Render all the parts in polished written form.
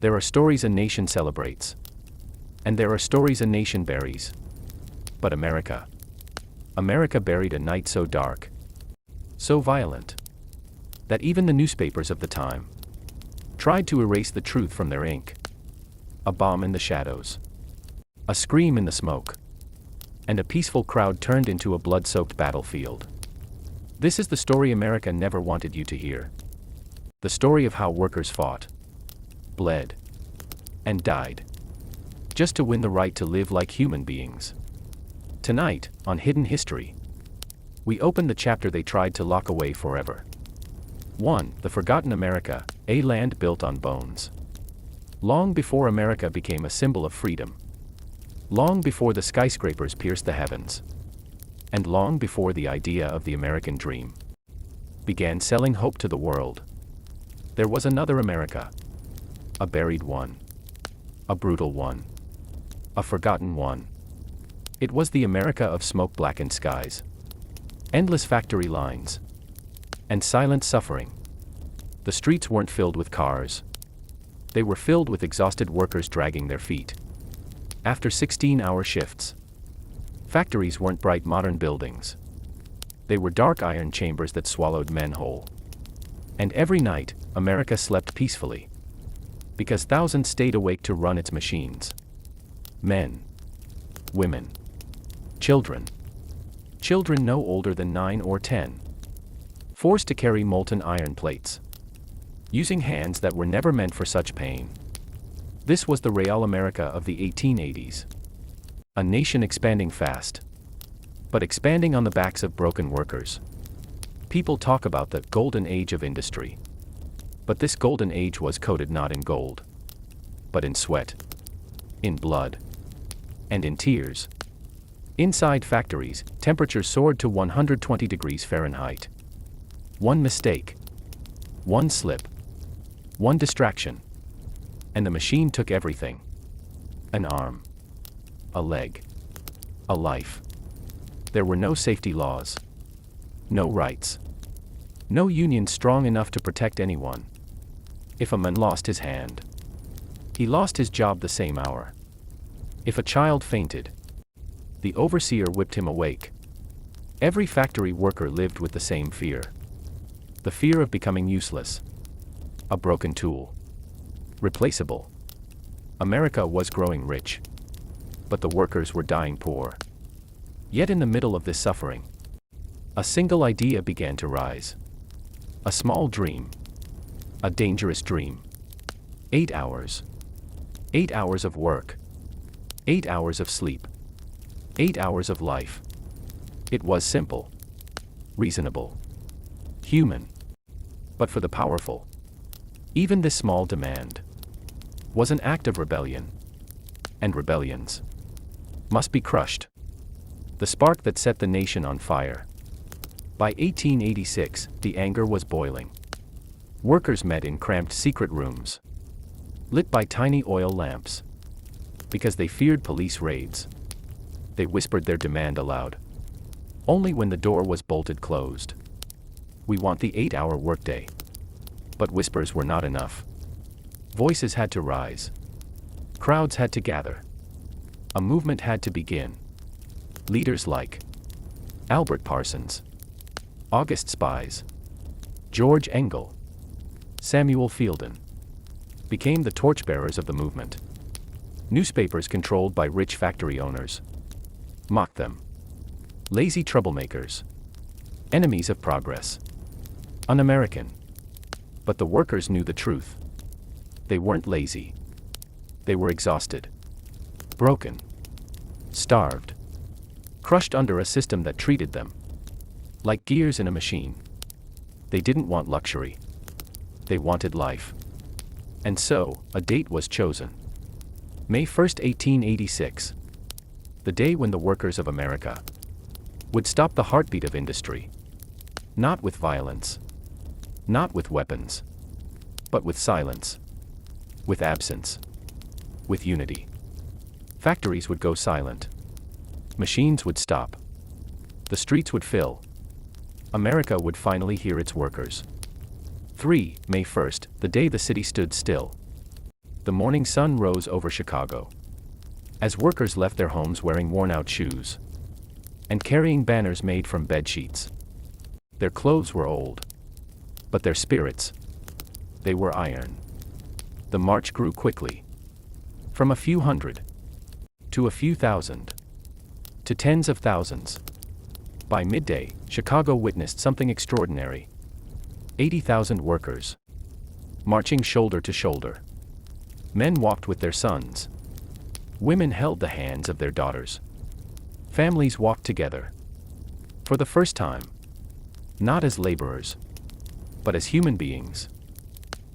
There are stories a nation celebrates. And there are stories a nation buries. But America. America buried a night so dark, so violent, that even the newspapers of the time tried to erase the truth from their ink. A bomb in the shadows, a scream in the smoke, and a peaceful crowd turned into a blood-soaked battlefield. This is the story America never wanted you to hear. The story of how workers fought, bled, and died, just to win the right to live like human beings. Tonight, on Hidden History, we open the chapter they tried to lock away forever. 1. The Forgotten America, a land built on bones. Long before America became a symbol of freedom, long before the skyscrapers pierced the heavens, and long before the idea of the American dream began selling hope to the world, there was another America. A buried one. A brutal one. A forgotten one. It was the America of smoke-blackened skies, endless factory lines, and silent suffering. The streets weren't filled with cars. They were filled with exhausted workers dragging their feet after 16-hour shifts. Factories weren't bright modern buildings. They were dark iron chambers that swallowed men whole. And every night, America slept peacefully, because thousands stayed awake to run its machines. Men, women, children no older than 9 or 10, forced to carry molten iron plates, using hands that were never meant for such pain. This was the real America of the 1880s. A nation expanding fast, but expanding on the backs of broken workers. People talk about the golden age of industry. But this golden age was coated not in gold, but in sweat, in blood, and in tears. Inside factories, temperatures soared to 120 degrees Fahrenheit. One mistake, one slip, one distraction, and the machine took everything. An arm, a leg, a life. There were no safety laws, no rights, no union strong enough to protect anyone. If a man lost his hand, he lost his job the same hour. If a child fainted, the overseer whipped him awake. Every factory worker lived with the same fear. The fear of becoming useless. A broken tool. Replaceable. America was growing rich, but the workers were dying poor. Yet in the middle of this suffering, a single idea began to rise. A small dream. A dangerous dream. 8 hours. 8 hours of work. 8 hours of sleep. 8 hours of life. It was simple, reasonable, human. But for the powerful, even this small demand was an act of rebellion. And rebellions must be crushed. The spark that set the nation on fire. By 1886, the anger was boiling. Workers met in cramped secret rooms, lit by tiny oil lamps, because they feared police raids. They whispered their demand aloud, only when the door was bolted closed. We want the 8-hour workday. But whispers were not enough. Voices had to rise. Crowds had to gather. A movement had to begin. Leaders like Albert Parsons, August Spies, George Engel, Samuel Fielden became the torchbearers of the movement. Newspapers controlled by rich factory owners mocked them. Lazy troublemakers, enemies of progress, un-American. But the workers knew the truth. They weren't lazy. They were exhausted, broken, starved, crushed under a system that treated them like gears in a machine. They didn't want luxury. They wanted life. And so, a date was chosen. May 1st, 1886. The day when the workers of America would stop the heartbeat of industry. Not with violence. Not with weapons. But with silence. With absence. With unity. Factories would go silent. Machines would stop. The streets would fill. America would finally hear its workers. 3. May 1st, the day the city stood still. The morning sun rose over Chicago. As workers left their homes wearing worn-out shoes and carrying banners made from bed sheets. Their clothes were old, but their spirits, they were iron. The march grew quickly. From a few hundred to a few thousand to tens of thousands. By midday, Chicago witnessed something extraordinary. 80,000 workers marching shoulder to shoulder. Men walked with their sons. Women held the hands of their daughters. Families walked together. For the first time. Not as laborers, but as human beings.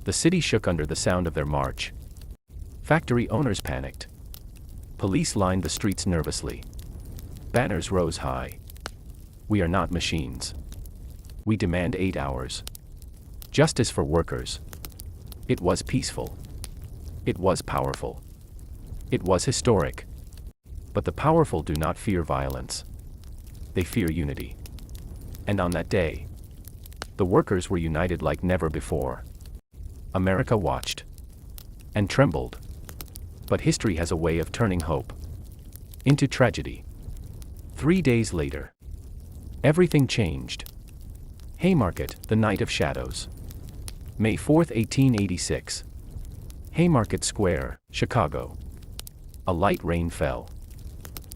The city shook under the sound of their march. Factory owners panicked. Police lined the streets nervously. Banners rose high. We are not machines. We demand 8 hours. Justice for workers. It was peaceful. It was powerful. It was historic. But the powerful do not fear violence. They fear unity. And on that day, the workers were united like never before. America watched and trembled. But history has a way of turning hope into tragedy. 3 days later, everything changed. Haymarket, the Night of Shadows. May 4, 1886. Haymarket Square, Chicago. A light rain fell.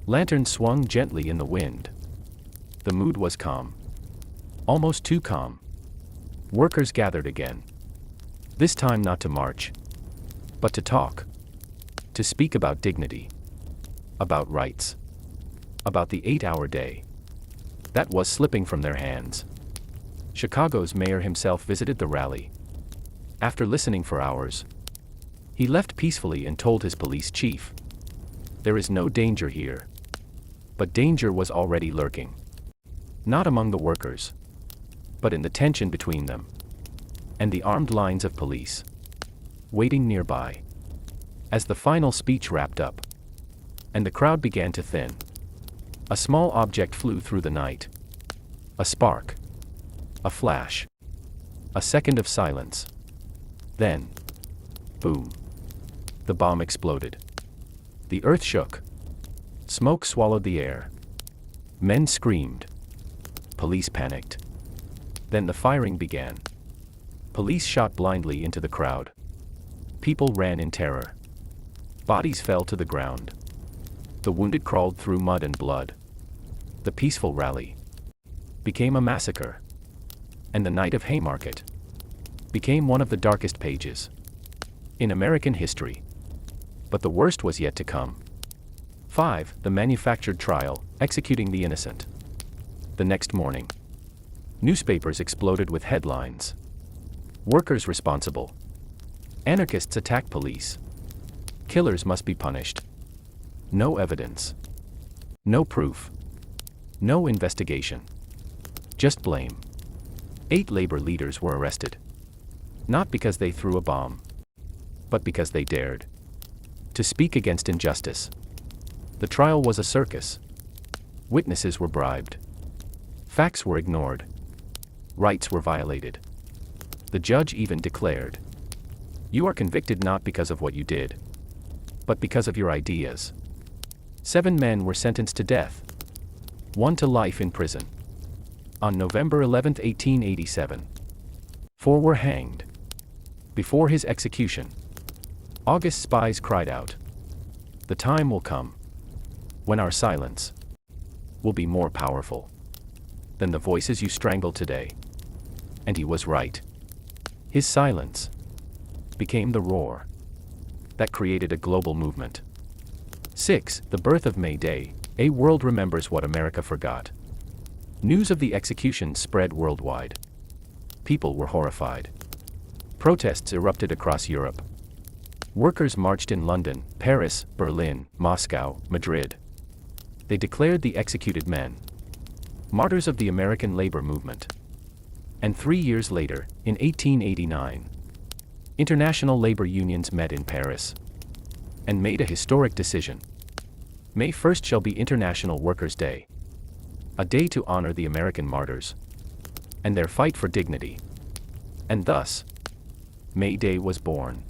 Lanterns swung gently in the wind. The mood was calm. Almost too calm. Workers gathered again. This time not to march, but to talk. To speak about dignity. About rights. About the 8-hour day. That was slipping from their hands. Chicago's mayor himself visited the rally. After listening for hours, he left peacefully and told his police chief, "There is no danger here." But danger was already lurking. Not among the workers, but in the tension between them and the armed lines of police waiting nearby. As the final speech wrapped up and the crowd began to thin, a small object flew through the night. A spark. A flash. A second of silence. Then, boom. The bomb exploded. The earth shook. Smoke swallowed the air. Men screamed. Police panicked. Then the firing began. Police shot blindly into the crowd. People ran in terror. Bodies fell to the ground. The wounded crawled through mud and blood. The peaceful rally became a massacre. And the night of Haymarket became one of the darkest pages in American history. But the worst was yet to come. 5. The manufactured trial, executing the innocent. The next morning, newspapers exploded with headlines. Workers responsible. Anarchists attack police. Killers must be punished. No evidence. No proof. No investigation. Just blame. 8 labor leaders were arrested. Not because they threw a bomb, but because they dared to speak against injustice. The trial was a circus. Witnesses were bribed. Facts were ignored. Rights were violated. The judge even declared, "You are convicted not because of what you did, but because of your ideas." 7 men were sentenced to death. 1 to life in prison. On November 11, 1887. 4 were hanged. Before his execution, August's spies cried out, "The time will come when our silence will be more powerful than the voices you strangle today." And he was right. His silence became the roar that created a global movement. 6. The birth of May Day. A world remembers what America forgot. News of the execution spread worldwide. People were horrified. Protests erupted across Europe. Workers marched in London, Paris, Berlin, Moscow, Madrid. They declared the executed men martyrs of the American labor movement. And 3 years later, in 1889, international labor unions met in Paris and made a historic decision. May 1st shall be International Workers' Day, a day to honor the American martyrs and their fight for dignity. And thus, May Day was born.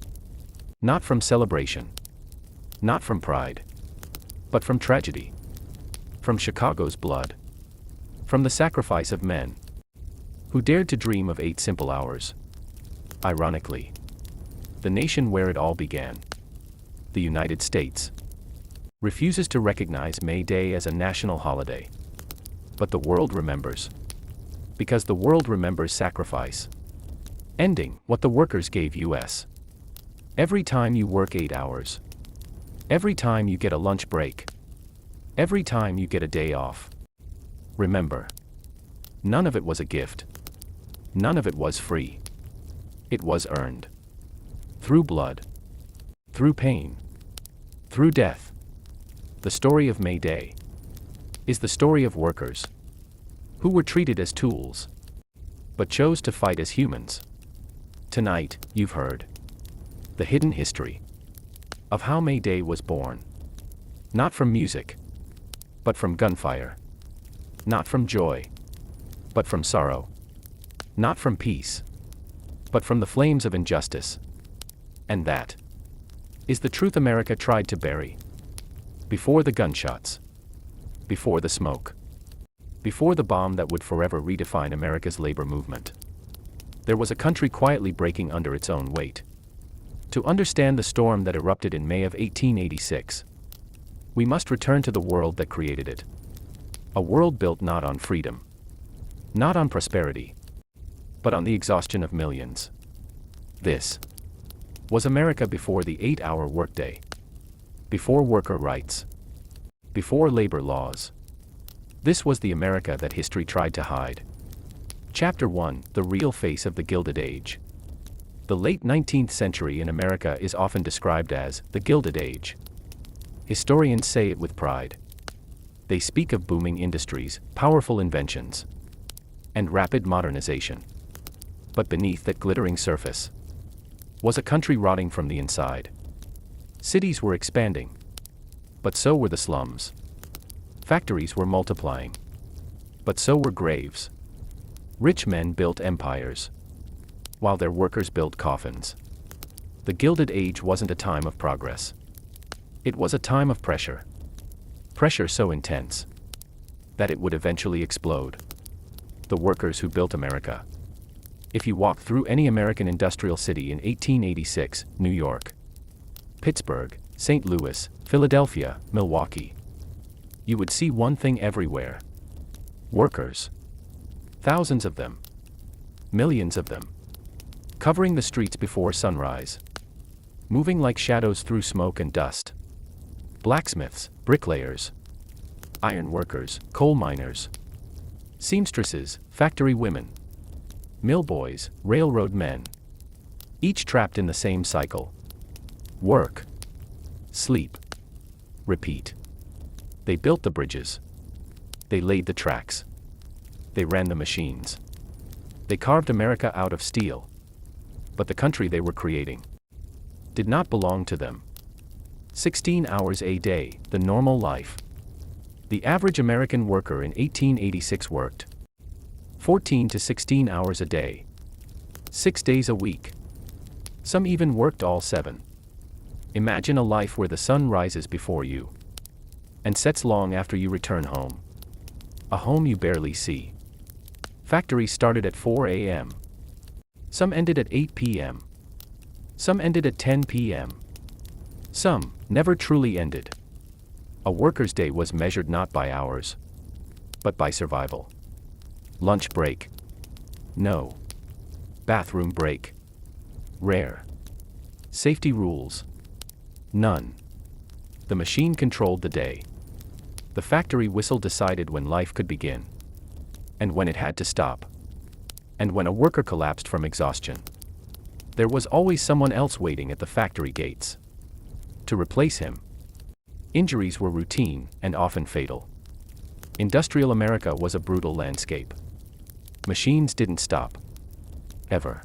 Not from celebration. Not from pride. But from tragedy. From Chicago's blood. From the sacrifice of men who dared to dream of 8 simple hours. Ironically, the nation where it all began, the United States, refuses to recognize May Day as a national holiday. But the world remembers. Because the world remembers sacrifice. Ending what the workers gave us. Every time you work 8 hours. Every time you get a lunch break. Every time you get a day off. Remember. None of it was a gift. None of it was free. It was earned. Through blood. Through pain. Through death. The story of May Day is the story of workers who were treated as tools, but chose to fight as humans. Tonight, you've heard the hidden history of how May Day was born. Not from music, but from gunfire. Not from joy, but from sorrow. Not from peace, but from the flames of injustice. And that is the truth America tried to bury. Before the gunshots. Before the smoke. Before the bomb that would forever redefine America's labor movement. There was a country quietly breaking under its own weight. To understand the storm that erupted in May of 1886, we must return to the world that created it. A world built not on freedom, not on prosperity, but on the exhaustion of millions. This was America before the 8-hour workday. Before worker rights. Before labor laws. This was the America that history tried to hide. Chapter 1: The Real Face of the Gilded Age. The late 19th century in America is often described as the Gilded Age. Historians say it with pride. They speak of booming industries, powerful inventions, and rapid modernization. But beneath that glittering surface was a country rotting from the inside. Cities were expanding, but so were the slums. Factories were multiplying, but so were graves. Rich men built empires, while their workers built coffins. The Gilded Age wasn't a time of progress. It was a time of pressure. Pressure so intense that it would eventually explode. The workers who built America. If you walked through any American industrial city in 1886, New York, Pittsburgh, St. Louis, Philadelphia, Milwaukee, you would see one thing everywhere. Workers. Thousands of them. Millions of them. Covering the streets before sunrise. Moving like shadows through smoke and dust. Blacksmiths, bricklayers, iron workers, coal miners, seamstresses, factory women, mill boys, railroad men. Each trapped in the same cycle. Work. Sleep. Repeat. They built the bridges. They laid the tracks. They ran the machines. They carved America out of steel. But the country they were creating did not belong to them. 16 hours a day, the normal life. The average American worker in 1886 worked 14 to 16 hours a day. 6 days a week. Some even worked all 7. Imagine a life where the sun rises before you and sets long after you return home. A home you barely see. Factories started at 4 a.m. Some ended at 8 p.m. Some ended at 10 p.m. Some never truly ended. A worker's day was measured not by hours, but by survival. Lunch break. No. Bathroom break. Rare. Safety rules. None. The machine controlled the day. The factory whistle decided when life could begin, and when it had to stop. And when a worker collapsed from exhaustion, there was always someone else waiting at the factory gates to replace him. Injuries were routine and often fatal. Industrial America was a brutal landscape. Machines didn't stop. Ever.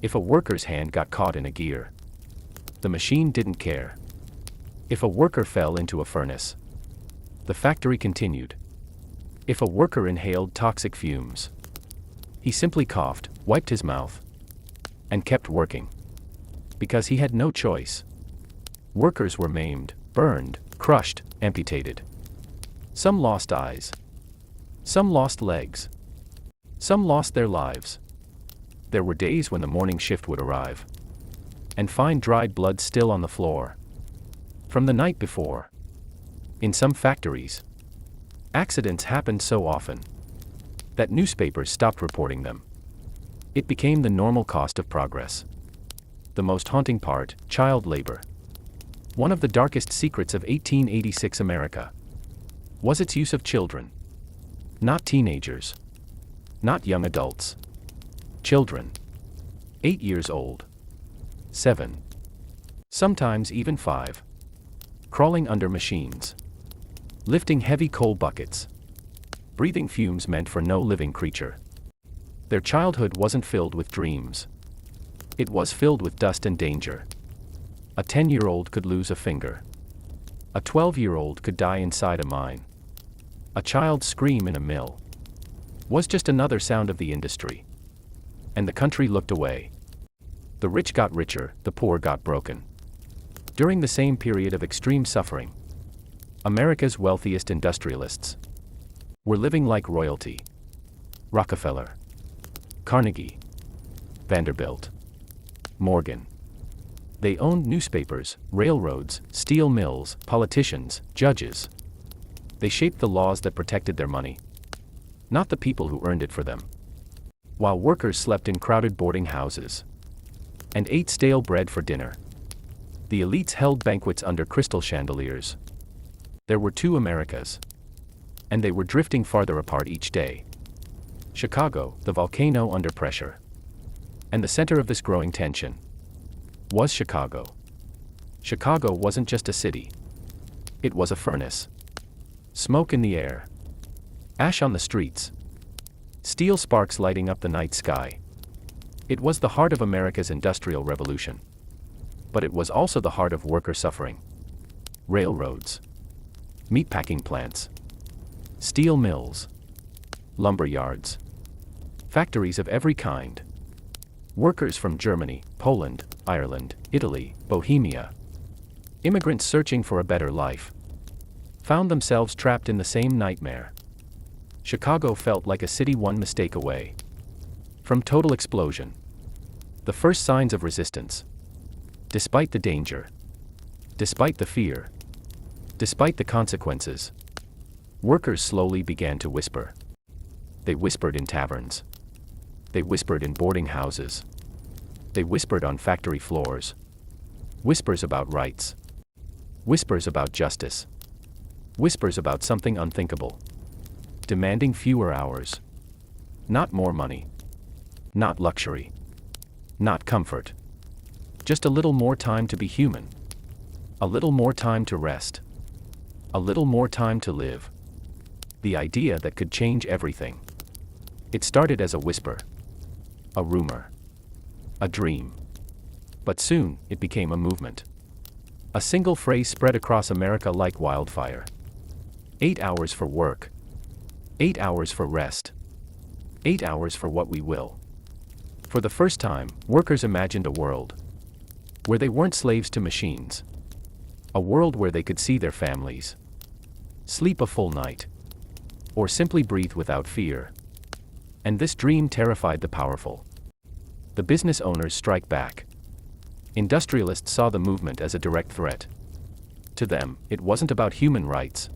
If a worker's hand got caught in a gear, the machine didn't care. If a worker fell into a furnace, the factory continued. If a worker inhaled toxic fumes, he simply coughed, wiped his mouth, and kept working. Because he had no choice. Workers were maimed, burned, crushed, amputated. Some lost eyes. Some lost legs. Some lost their lives. There were days when the morning shift would arrive and find dried blood still on the floor from the night before. In some factories, accidents happened so often that newspapers stopped reporting them. It became the normal cost of progress. The most haunting part, child labor. One of the darkest secrets of 1886 America was its use of children. Not teenagers. Not young adults. Children. 8 years old. 7. Sometimes even 5. Crawling under machines. Lifting heavy coal buckets. Breathing fumes meant for no living creature. Their childhood wasn't filled with dreams. It was filled with dust and danger. A 10-year-old could lose a finger. A 12-year-old could die inside a mine. A child's scream in a mill was just another sound of the industry. And the country looked away. The rich got richer, the poor got broken. During the same period of extreme suffering, America's wealthiest industrialists were living like royalty. Rockefeller, Carnegie, Vanderbilt, Morgan. They owned newspapers, railroads, steel mills, politicians, judges. They shaped the laws that protected their money, not the people who earned it for them. While workers slept in crowded boarding houses and ate stale bread for dinner, the elites held banquets under crystal chandeliers. There were two Americas, and they were drifting farther apart each day. Chicago, the volcano under pressure. And the center of this growing tension was Chicago. Chicago wasn't just a city. It was a furnace. Smoke in the air. Ash on the streets. Steel sparks lighting up the night sky. It was the heart of America's industrial revolution. But it was also the heart of worker suffering. Railroads. Meatpacking plants. Steel mills. Lumber yards. Factories of every kind. Workers from Germany, Poland, Ireland, Italy, Bohemia. Immigrants searching for a better life found themselves trapped in the same nightmare. Chicago felt like a city one mistake away from total explosion. The first signs of resistance. Despite the danger. Despite the fear. Despite the consequences. Workers slowly began to whisper. They whispered in taverns. They whispered in boarding houses. They whispered on factory floors. Whispers about rights. Whispers about justice. Whispers about something unthinkable. Demanding fewer hours. Not more money. Not luxury. Not comfort. Just a little more time to be human. A little more time to rest. A little more time to live. The idea that could change everything. It started as a whisper. A rumor. A dream. But soon, it became a movement. A single phrase spread across America like wildfire. 8 hours for work. 8 hours for rest. 8 hours for what we will. For the first time, workers imagined a world where they weren't slaves to machines. A world where they could see their families, sleep a full night, or simply breathe without fear. And this dream terrified the powerful. The business owners strike back. Industrialists saw the movement as a direct threat. To them, it wasn't about human rights.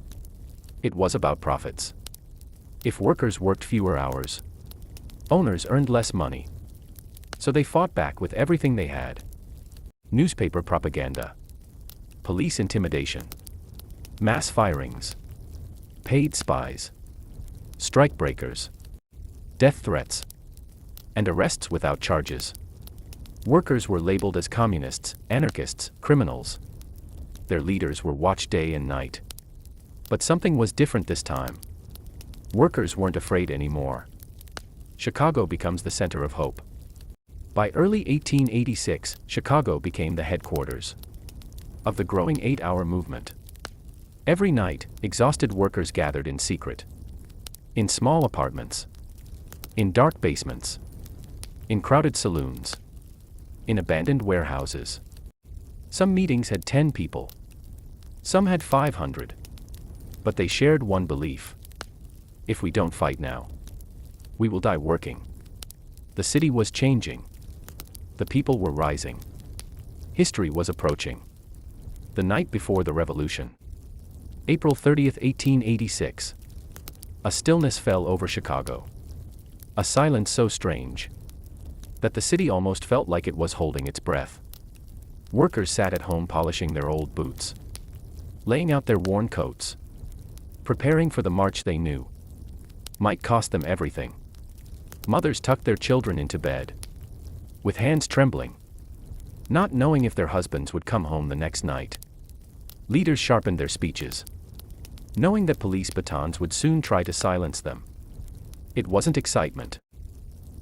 It was about profits. If workers worked fewer hours, owners earned less money. So they fought back with everything they had. Newspaper propaganda. Police intimidation. Mass firings. Paid spies. Strikebreakers. Death threats. And arrests without charges. Workers were labeled as communists, anarchists, criminals. Their leaders were watched day and night. But something was different this time. Workers weren't afraid anymore. Chicago becomes the center of hope. By early 1886, Chicago became the headquarters of the growing 8-hour movement. Every night, exhausted workers gathered in secret. In small apartments. In dark basements. In crowded saloons. in abandoned warehouses. Some meetings had 10 people. Some had 500. But they shared one belief. If we don't fight now, we will die working. The city was changing. The people were rising. History was approaching. The night before the revolution. April 30th, 1886. A stillness fell over Chicago. A silence so strange that the city almost felt like it was holding its breath. Workers sat at home polishing their old boots, laying out their worn coats, preparing for the march they knew might cost them everything. Mothers tucked their children into bed, with hands trembling, not knowing if their husbands would come home the next night. Leaders sharpened their speeches, knowing that police batons would soon try to silence them. It wasn't excitement.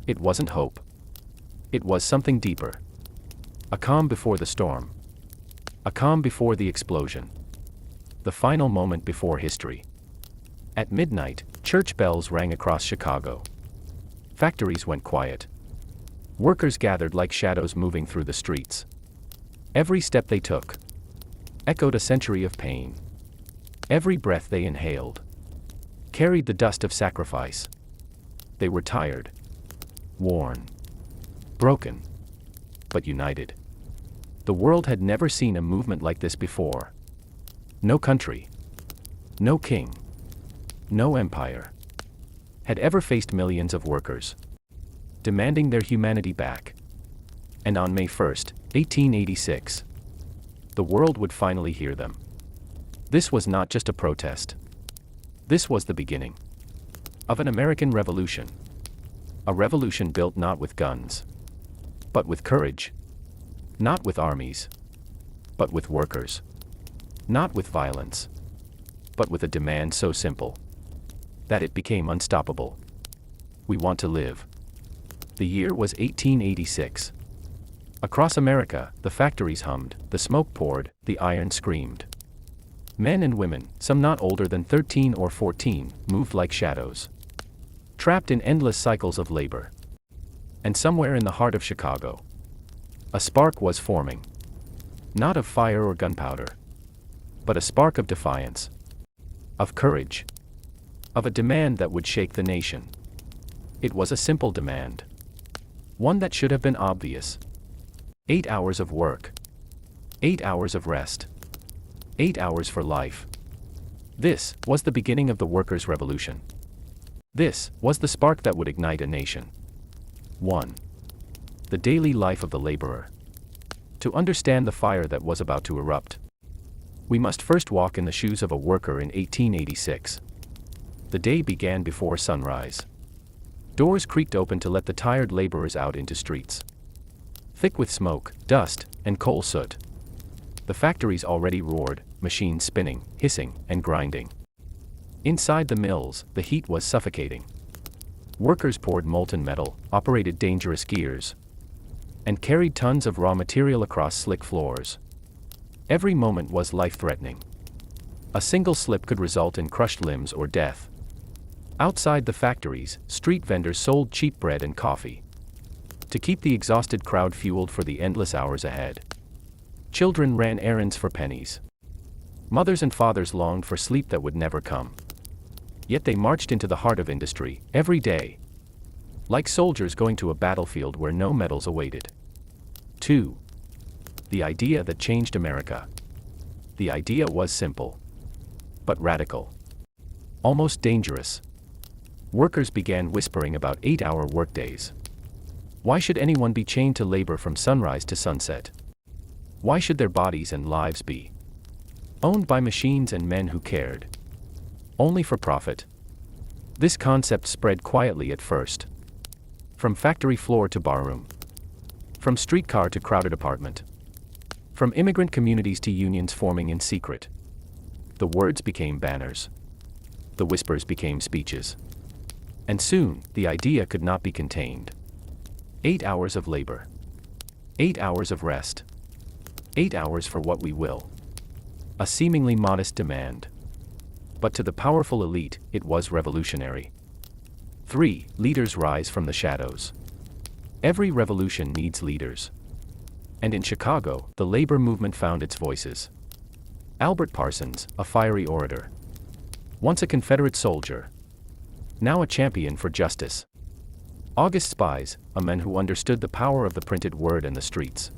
It wasn't hope. It was something deeper. A calm before the storm. A calm before the explosion. The final moment before history. At midnight, church bells rang across Chicago. Factories went quiet. Workers gathered like shadows moving through the streets. Every step they took echoed a century of pain. Every breath they inhaled carried the dust of sacrifice. They were tired, worn, broken, but united. The world had never seen a movement like this before. No country, no king, no empire had ever faced millions of workers demanding their humanity back. And on May 1st, 1886, the world would finally hear them. This was not just a protest. This was the beginning of an American revolution. A revolution built not with guns, but with courage. Not with armies, but with workers. Not with violence, but with a demand so simple that it became unstoppable. We want to live. The year was 1886. Across America, the factories hummed, the smoke poured, the iron screamed. Men and women, some not older than 13 or 14, moved like shadows, trapped in endless cycles of labor. And somewhere in the heart of Chicago, a spark was forming. Not of fire or gunpowder, but a spark of defiance, of courage, of a demand that would shake the nation. It was a simple demand. One that should have been obvious. 8 hours of work. 8 hours of rest. 8 hours for life. This was the beginning of the workers' revolution. This was the spark that would ignite a nation. 1. The daily life of the laborer. To understand the fire that was about to erupt, we must first walk in the shoes of a worker in 1886. The day began before sunrise. Doors creaked open to let the tired laborers out into streets, thick with smoke, dust, and coal soot. The factories already roared, machines spinning, hissing, and grinding. Inside the mills, the heat was suffocating. Workers poured molten metal, operated dangerous gears, and carried tons of raw material across slick floors. Every moment was life-threatening. A single slip could result in crushed limbs or death. Outside the factories, street vendors sold cheap bread and coffee to keep the exhausted crowd fueled for the endless hours ahead. Children ran errands for pennies. Mothers and fathers longed for sleep that would never come. Yet they marched into the heart of industry, every day, like soldiers going to a battlefield where no medals awaited. 2. The idea that changed America. The idea was simple, but radical, almost dangerous. Workers began whispering about 8-hour workdays. Why should anyone be chained to labor from sunrise to sunset? Why should their bodies and lives be owned by machines and men who cared only for profit? This concept spread quietly at first. From factory floor to barroom. From streetcar to crowded apartment. From immigrant communities to unions forming in secret. The words became banners. The whispers became speeches. And soon, the idea could not be contained. 8 hours of labor. 8 hours of rest. 8 hours for what we will. A seemingly modest demand. But to the powerful elite, it was revolutionary. 3. Leaders rise from the shadows. Every revolution needs leaders. And in Chicago, the labor movement found its voices. Albert Parsons, a fiery orator. Once a Confederate soldier. Now a champion for justice. August Spies, a man who understood the power of the printed word and the streets.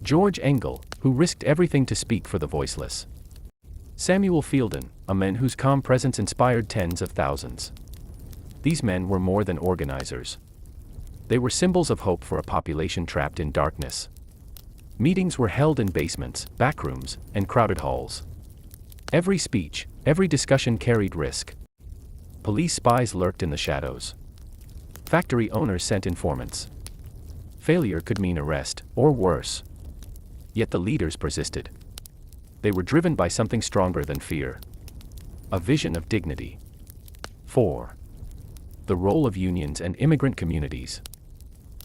George Engel, who risked everything to speak for the voiceless. Samuel Fielden, a man whose calm presence inspired tens of thousands. These men were more than organizers. They were symbols of hope for a population trapped in darkness. Meetings were held in basements, backrooms, and crowded halls. Every speech, every discussion carried risk. Police spies lurked in the shadows. Factory owners sent informants. Failure could mean arrest, or worse. Yet the leaders persisted. They were driven by something stronger than fear. A vision of dignity. 4. The role of unions and immigrant communities.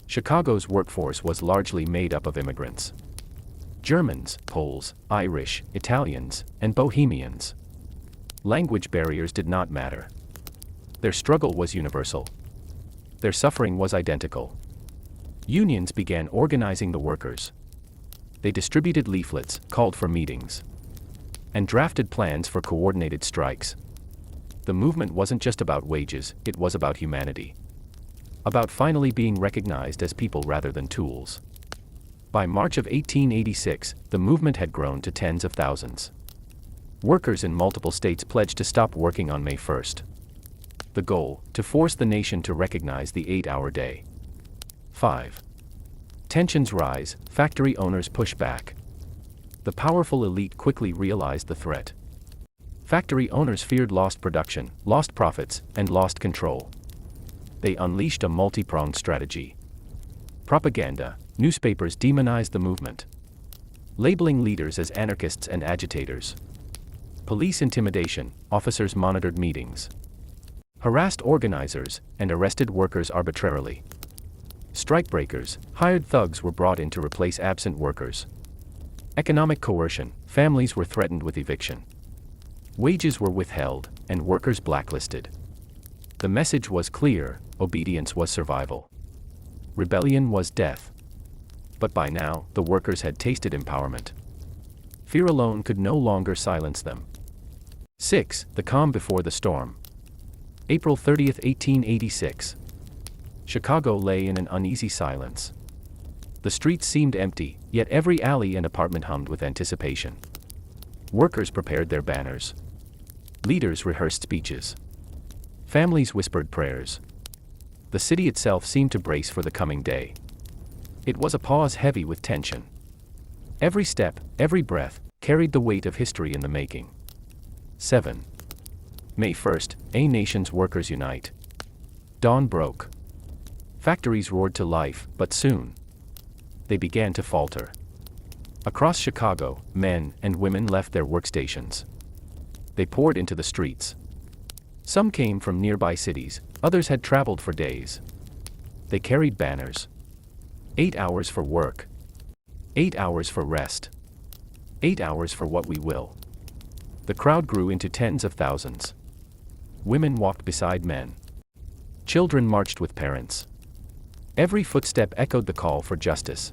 Chicago's workforce was largely made up of immigrants. Germans, Poles, Irish, Italians, and Bohemians. Language barriers did not matter. Their struggle was universal. Their suffering was identical. Unions began organizing the workers. They distributed leaflets, called for meetings, and drafted plans for coordinated strikes. The movement wasn't just about wages, it was about humanity. About finally being recognized as people rather than tools. By March of 1886, the movement had grown to tens of thousands. Workers in multiple states pledged to stop working on May 1st. The goal, to force the nation to recognize the 8-hour day. 5. Tensions rise, factory owners push back. The powerful elite quickly realized the threat. Factory owners feared lost production, lost profits, and lost control. They unleashed a multi-pronged strategy. Propaganda. Newspapers demonized the movement, labeling leaders as anarchists and agitators. Police intimidation. Officers monitored meetings, harassed organizers, and arrested workers arbitrarily. Strikebreakers. Hired thugs were brought in to replace absent workers. Economic coercion. Families were threatened with eviction. Wages were withheld, and workers blacklisted. The message was clear: obedience was survival. Rebellion was death. But by now, the workers had tasted empowerment. Fear alone could no longer silence them. 6. The calm before the storm. April 30, 1886. Chicago lay in an uneasy silence. The streets seemed empty, yet every alley and apartment hummed with anticipation. Workers prepared their banners. Leaders rehearsed speeches. Families whispered prayers. The city itself seemed to brace for the coming day. It was a pause heavy with tension. Every step, every breath, carried the weight of history in the making. 7. May 1st, a nation's workers unite. Dawn broke. Factories roared to life, but soon they began to falter. Across Chicago, men and women left their workstations. They poured into the streets. Some came from nearby cities, others had traveled for days. They carried banners. 8 hours for work. 8 hours for rest. 8 hours for what we will. The crowd grew into tens of thousands. Women walked beside men. Children marched with parents. Every footstep echoed the call for justice.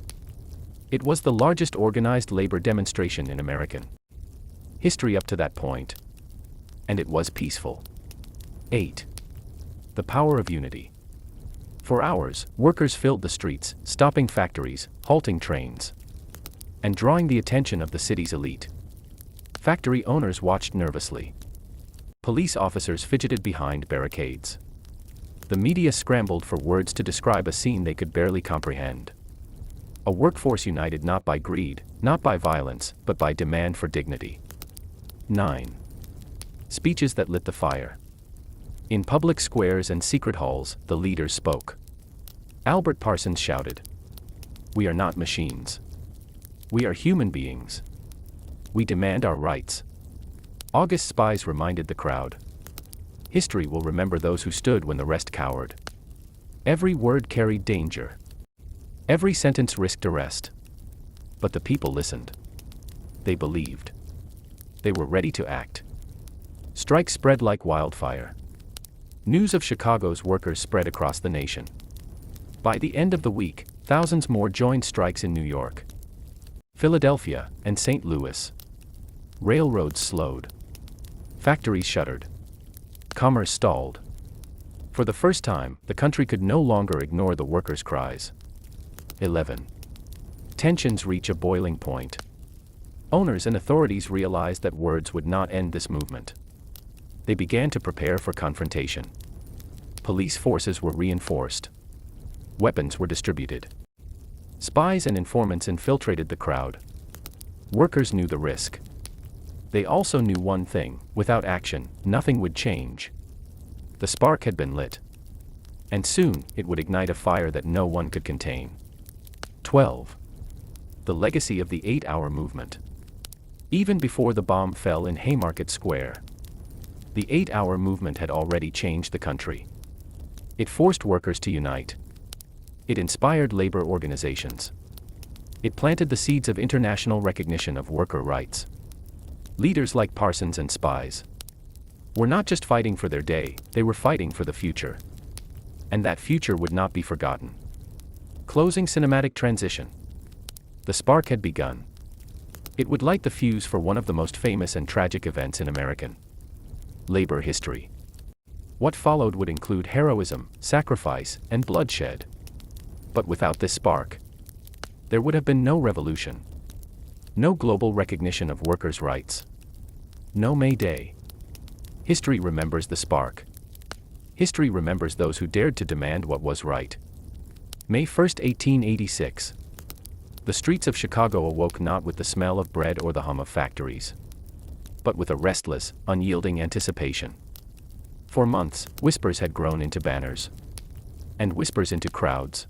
It was the largest organized labor demonstration in American history up to that point. And it was peaceful. 8. The power of unity. For hours, workers filled the streets, stopping factories, halting trains, and drawing the attention of the city's elite. Factory owners watched nervously. Police officers fidgeted behind barricades. The media scrambled for words to describe a scene they could barely comprehend. A workforce united not by greed, not by violence, but by demand for dignity. 9. Speeches that lit the fire. In public squares and secret halls, the leaders spoke. Albert Parsons shouted, "We are not machines. We are human beings. We demand our rights." August Spies reminded the crowd. History will remember those who stood when the rest cowered. Every word carried danger. Every sentence risked arrest. But the people listened. They believed. They were ready to act. Strikes spread like wildfire. News of Chicago's workers spread across the nation. By the end of the week, thousands more joined strikes in New York, Philadelphia, and St. Louis. Railroads slowed. Factories shuttered. Commerce stalled. For the first time, the country could no longer ignore the workers' cries. 11. Tensions reach a boiling point. Owners and authorities realized that words would not end this movement. They began to prepare for confrontation. Police forces were reinforced. Weapons were distributed. Spies and informants infiltrated the crowd. Workers knew the risk. They also knew one thing: without action, nothing would change. The spark had been lit. And soon, it would ignite a fire that no one could contain. 12. The legacy of the 8-hour movement. Even before the bomb fell in Haymarket Square, the 8-hour movement had already changed the country. It forced workers to unite. It inspired labor organizations. It planted the seeds of international recognition of worker rights. Leaders like Parsons and Spies were not just fighting for their day, they were fighting for the future. And that future would not be forgotten. Closing cinematic transition. The spark had begun. It would light the fuse for one of the most famous and tragic events in American labor history. What followed would include heroism, sacrifice, and bloodshed. But without this spark, there would have been no revolution. No global recognition of workers' rights. No May Day. History remembers the spark. History remembers those who dared to demand what was right. May 1, 1886. The streets of Chicago awoke not with the smell of bread or the hum of factories, but with a restless, unyielding anticipation. For months, whispers had grown into banners, and whispers into crowds,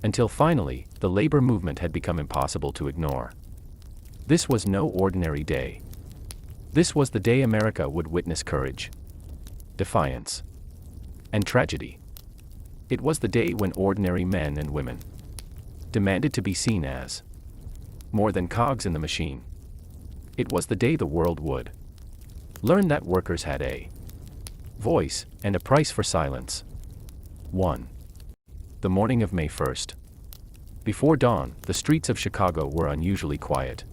until finally, the labor movement had become impossible to ignore. This was no ordinary day. This was the day America would witness courage, defiance, and tragedy. It was the day when ordinary men and women demanded to be seen as more than cogs in the machine. It was the day the world would learn that workers had a voice and a price for silence. 1. The morning of May 1st. Before dawn, the streets of Chicago were unusually quiet.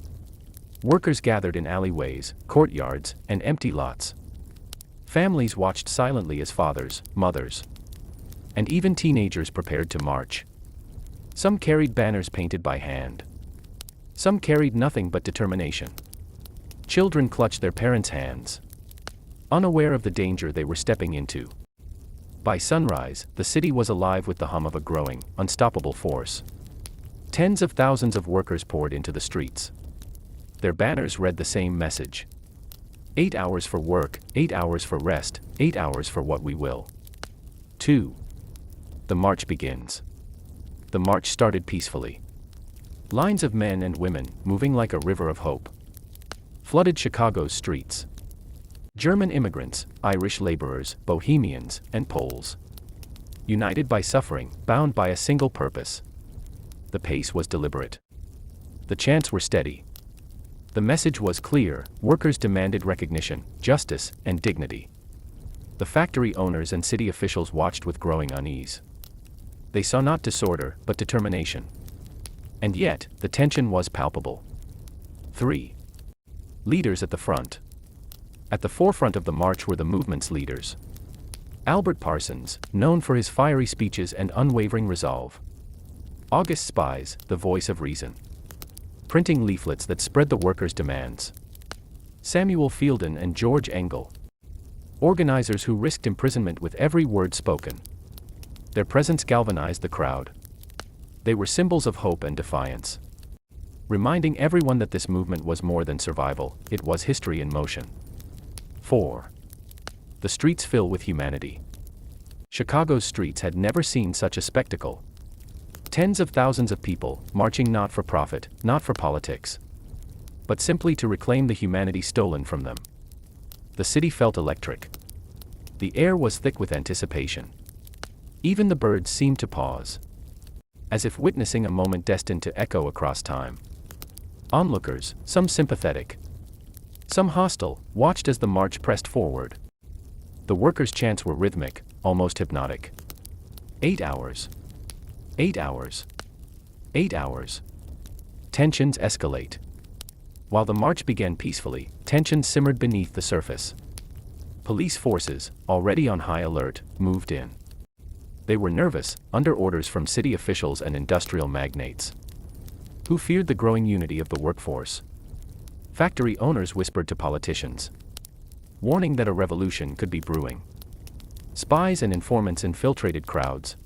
Workers gathered in alleyways, courtyards, and empty lots. Families watched silently as fathers, mothers, and even teenagers prepared to march. Some carried banners painted by hand. Some carried nothing but determination. Children clutched their parents' hands, unaware of the danger they were stepping into. By sunrise, the city was alive with the hum of a growing, unstoppable force. Tens of thousands of workers poured into the streets. Their banners read the same message: 8 hours for work, 8 hours for rest, 8 hours for what we will. 2. The march begins. The march started peacefully. Lines of men and women, moving like a river of hope, flooded Chicago's streets. German immigrants, Irish laborers, Bohemians, and Poles. United by suffering, bound by a single purpose. The pace was deliberate. The chants were steady. The message was clear: workers demanded recognition, justice, and dignity. The factory owners and city officials watched with growing unease. They saw not disorder, but determination. And yet, the tension was palpable. 3. Leaders at the front. At the forefront of the march were the movement's leaders. Albert Parsons, known for his fiery speeches and unwavering resolve. August Spies, the voice of reason, printing leaflets that spread the workers' demands. Samuel Fielden and George Engel, organizers who risked imprisonment with every word spoken. Their presence galvanized the crowd. They were symbols of hope and defiance, reminding everyone that this movement was more than survival, it was history in motion. 4. The streets fill with humanity. Chicago's streets had never seen such a spectacle. Tens of thousands of people, marching not for profit, not for politics, but simply to reclaim the humanity stolen from them. The city felt electric. The air was thick with anticipation. Even the birds seemed to pause, as if witnessing a moment destined to echo across time. Onlookers, some sympathetic, some hostile, watched as the march pressed forward. The workers' chants were rhythmic, almost hypnotic. 8 hours. 8 hours. 8 hours. tensions escalate. While the march began peacefully, tensions simmered beneath the surface. Police forces, already on high alert, moved in. They were nervous, under orders from city officials and industrial magnates, who feared the growing unity of the workforce. Factory owners whispered to politicians, warning that a revolution could be brewing. Spies and informants infiltrated crowds,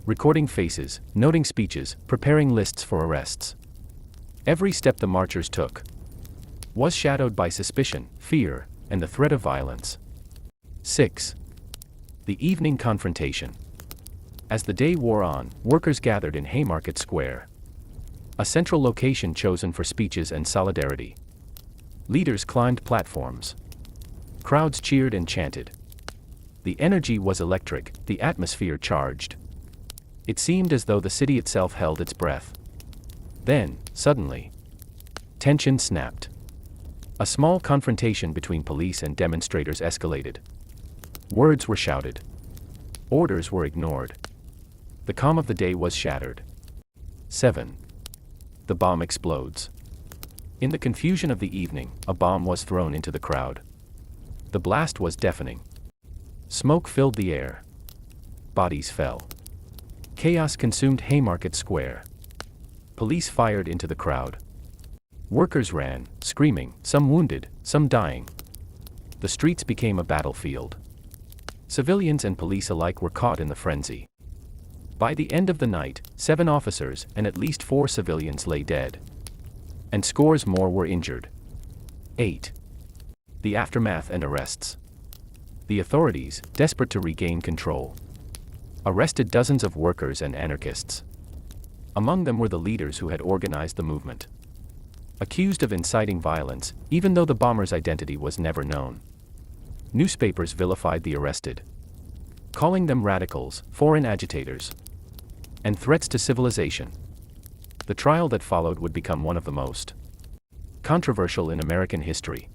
recording faces, noting speeches, preparing lists for arrests. Every step the marchers took was shadowed by suspicion, fear, and the threat of violence. 6. The evening confrontation. As the day wore on, workers gathered in Haymarket Square, a central location chosen for speeches and solidarity. Leaders climbed platforms. Crowds cheered and chanted. The energy was electric, the atmosphere charged. It seemed as though the city itself held its breath. Then, suddenly, tension snapped. A small confrontation between police and demonstrators escalated. Words were shouted. Orders were ignored. The calm of the day was shattered. 7. The bomb explodes. In the confusion of the evening, a bomb was thrown into the crowd. The blast was deafening. Smoke filled the air. Bodies fell. Chaos consumed Haymarket Square. Police fired into the crowd. Workers ran, screaming, some wounded, some dying. The streets became a battlefield. Civilians and police alike were caught in the frenzy. By the end of the night, 7 officers and at least 4 civilians lay dead, and scores more were injured. 8. The aftermath and arrests. The authorities, desperate to regain control, arrested dozens of workers and anarchists. Among them were the leaders who had organized the movement, accused of inciting violence, even though the bombers' identity was never known. Newspapers vilified the arrested, calling them radicals, foreign agitators, and threats to civilization. The trial that followed would become one of the most controversial in American history.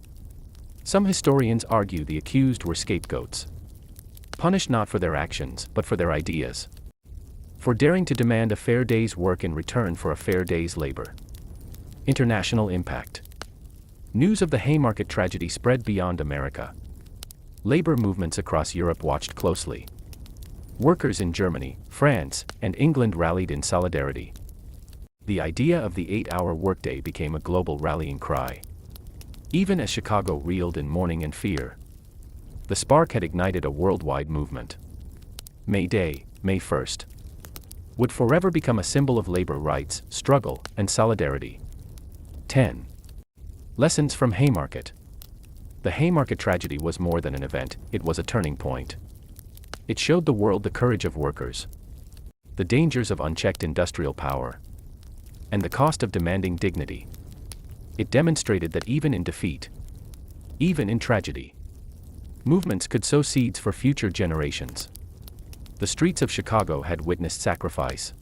Some historians argue the accused were scapegoats, punished not for their actions, but for their ideas, for daring to demand a fair day's work in return for a fair day's labor. International impact. News of the Haymarket tragedy spread beyond America. Labor movements across Europe watched closely. Workers in Germany, France, and England rallied in solidarity. The idea of the 8-hour workday became a global rallying cry. Even as Chicago reeled in mourning and fear, the spark had ignited a worldwide movement. May Day, May 1st, would forever become a symbol of labor rights, struggle, and solidarity. 10. Lessons from Haymarket. The Haymarket tragedy was more than an event, it was a turning point. It showed the world the courage of workers, the dangers of unchecked industrial power, and the cost of demanding dignity. It demonstrated that even in defeat, even in tragedy, movements could sow seeds for future generations. The streets of Chicago had witnessed sacrifice,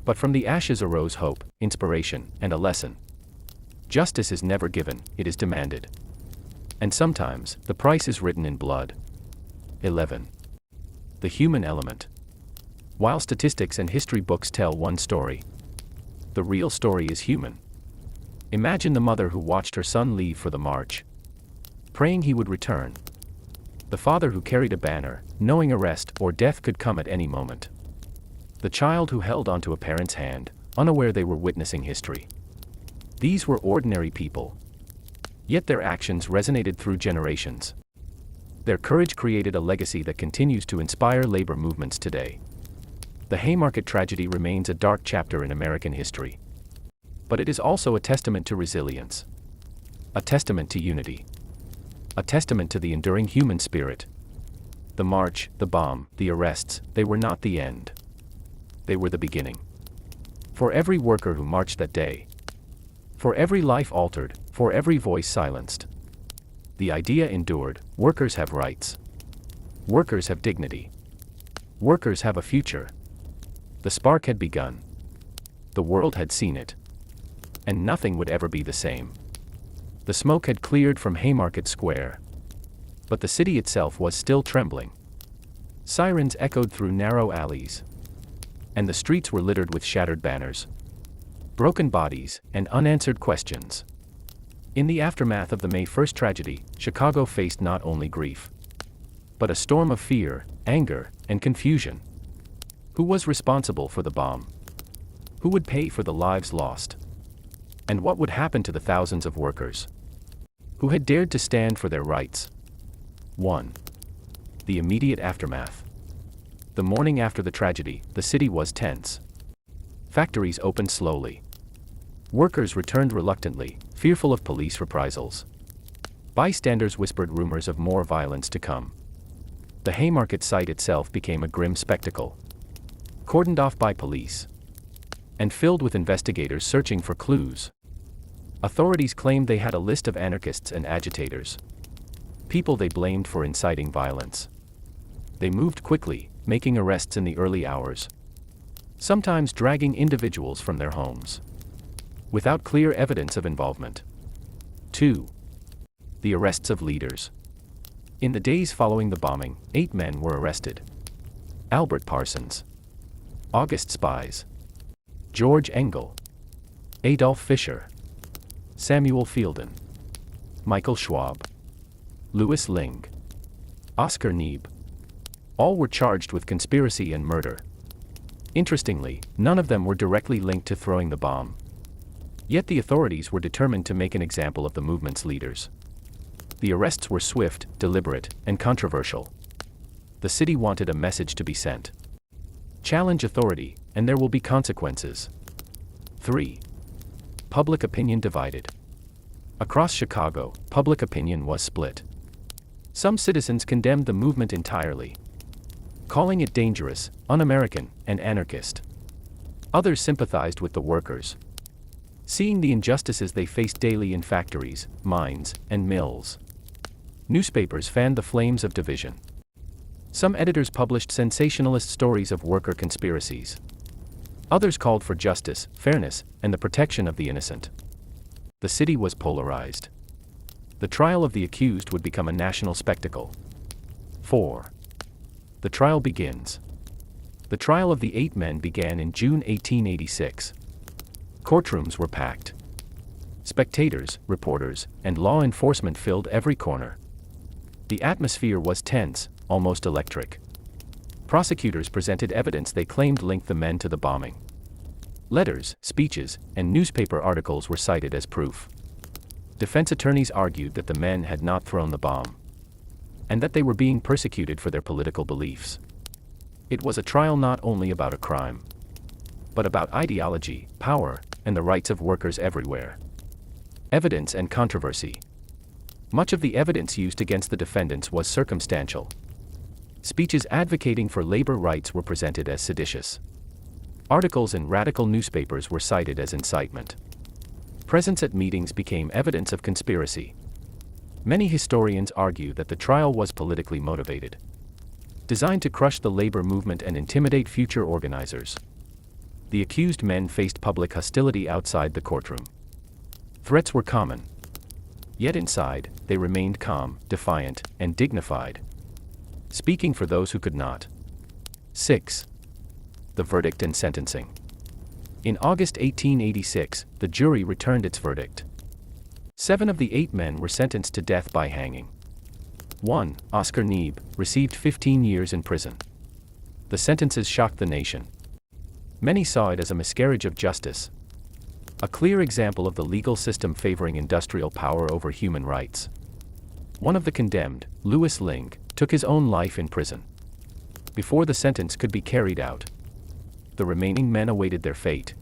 but from the ashes arose hope, inspiration, and a lesson. Justice is never given, it is demanded. And sometimes, the price is written in blood. 11. The human element. While statistics and history books tell one story, the real story is human. Imagine the mother who watched her son leave for the march, praying he would return. The father who carried a banner, knowing arrest or death could come at any moment. The child who held onto a parent's hand, unaware they were witnessing history. These were ordinary people, yet their actions resonated through generations. Their courage created a legacy that continues to inspire labor movements today. The Haymarket tragedy remains a dark chapter in American history, but it is also a testament to resilience, a testament to unity, a testament to the enduring human spirit. The march, the bomb, the arrests, they were not the end. They were the beginning. For every worker who marched that day, for every life altered, for every voice silenced, the idea endured: workers have rights. Workers have dignity. Workers have a future. The spark had begun. The world had seen it. And nothing would ever be the same. The smoke had cleared from Haymarket Square, but the city itself was still trembling. Sirens echoed through narrow alleys, and the streets were littered with shattered banners. broken bodies, and unanswered questions. In the aftermath of the May 1st tragedy, Chicago faced not only grief, but a storm of fear, anger, and confusion. Who was responsible for the bomb? Who would pay for the lives lost? And what would happen to the thousands of workers who had dared to stand for their rights? 1. The immediate aftermath. The morning after the tragedy, the city was tense. Factories opened slowly. Workers returned reluctantly, fearful of police reprisals. Bystanders whispered rumors of more violence to come. The Haymarket site itself became a grim spectacle, cordoned off by police, and filled with investigators searching for clues. Authorities claimed they had a list of anarchists and agitators, people they blamed for inciting violence. They moved quickly, making arrests in the early hours, sometimes dragging individuals from their homes, without clear evidence of involvement. 2. The arrests of leaders. In the days following the bombing, 8 men were arrested. Albert Parsons, August Spies, George Engel, Adolf Fischer, Samuel Fielden, Michael Schwab, Louis Ling, Oscar Neebe. All were charged with conspiracy and murder. Interestingly, none of them were directly linked to throwing the bomb. Yet the authorities were determined to make an example of the movement's leaders. The arrests were swift, deliberate, and controversial. The city wanted a message to be sent. Challenge authority, and there will be consequences. 3. Public opinion divided. Across Chicago, public opinion was split. Some citizens condemned the movement entirely, calling it dangerous, un-American, and anarchist. Others sympathized with the workers, seeing the injustices they faced daily in factories, mines, and mills. Newspapers fanned the flames of division. Some editors published sensationalist stories of worker conspiracies. Others called for justice, fairness, and the protection of the innocent. The city was polarized. The trial of the accused would become a national spectacle. 4. The trial begins. The trial of the 8 men began in June 1886. Courtrooms were packed. Spectators, reporters, and law enforcement filled every corner. The atmosphere was tense, almost electric. Prosecutors presented evidence they claimed linked the men to the bombing. Letters, speeches, and newspaper articles were cited as proof. Defense attorneys argued that the men had not thrown the bomb, and that they were being persecuted for their political beliefs. It was a trial not only about a crime, but about ideology, power, and the rights of workers everywhere. Evidence and controversy. Much of the evidence used against the defendants was circumstantial. Speeches advocating for labor rights were presented as seditious. Articles in radical newspapers were cited as incitement. Presence at meetings became evidence of conspiracy. Many historians argue that the trial was politically motivated, designed to crush the labor movement and intimidate future organizers. The accused men faced public hostility outside the courtroom. Threats were common. Yet inside, they remained calm, defiant, and dignified, speaking for those who could not. 6. The verdict and sentencing. In August 1886, the jury returned its verdict. 7 of the 8 men were sentenced to death by hanging. 1, Oscar Neebe, received 15 years in prison. The sentences shocked the nation. Many saw it as a miscarriage of justice, a clear example of the legal system favoring industrial power over human rights. One of the condemned, Louis Ling, took his own life in prison before the sentence could be carried out. The remaining men awaited their fate,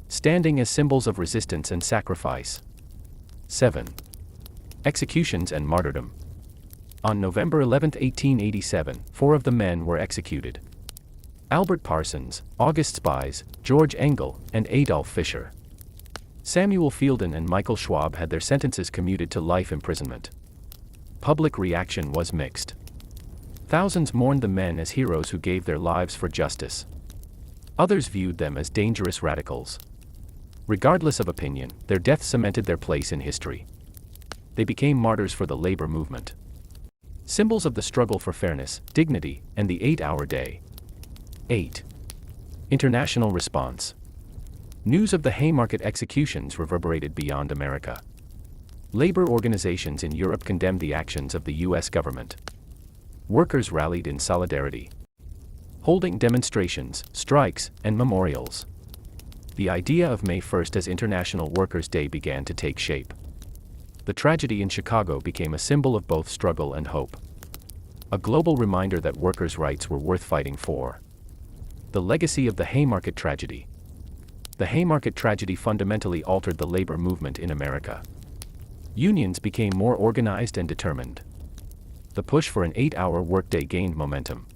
standing as symbols of resistance and sacrifice. 7. Executions and martyrdom. On November 11, 1887, 4 of the men were executed. Albert Parsons, August Spies, George Engel, and Adolf Fischer. Samuel Fielden and Michael Schwab had their sentences commuted to life imprisonment. Public reaction was mixed. Thousands mourned the men as heroes who gave their lives for justice. Others viewed them as dangerous radicals. Regardless of opinion, their deaths cemented their place in history. They became martyrs for the labor movement, symbols of the struggle for fairness, dignity, and the 8-hour day. 8. International response. News of the Haymarket executions reverberated beyond America. Labor organizations in Europe condemned the actions of the US government. Workers rallied in solidarity, holding demonstrations, strikes, and memorials. The idea of May 1st as International Workers' Day began to take shape. The tragedy in Chicago became a symbol of both struggle and hope. A global reminder that workers' rights were worth fighting for. The legacy of the Haymarket tragedy. The Haymarket tragedy fundamentally altered the labor movement in America. Unions became more organized and determined. The push for an 8-hour workday gained momentum.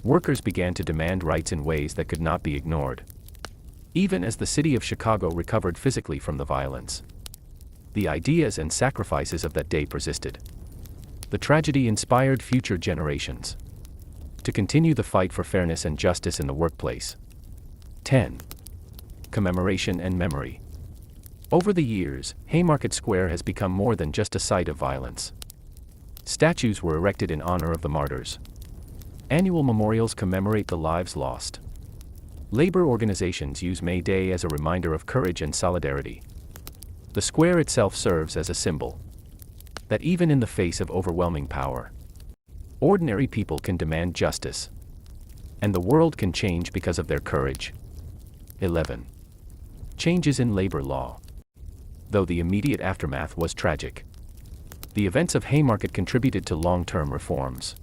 Workers began to demand rights in ways that could not be ignored. Even as the city of Chicago recovered physically from the violence, the ideas and sacrifices of that day persisted. The tragedy inspired future generations to continue the fight for fairness and justice in the workplace. 10. Commemoration and memory. Over the years, Haymarket Square has become more than just a site of violence. Statues were erected in honor of the martyrs. Annual memorials commemorate the lives lost. Labor organizations use May Day as a reminder of courage and solidarity. The square itself serves as a symbol that even in the face of overwhelming power, ordinary people can demand justice, and the world can change because of their courage. 11. Changes in labor law. Though the immediate aftermath was tragic, the events of Haymarket contributed to long-term reforms.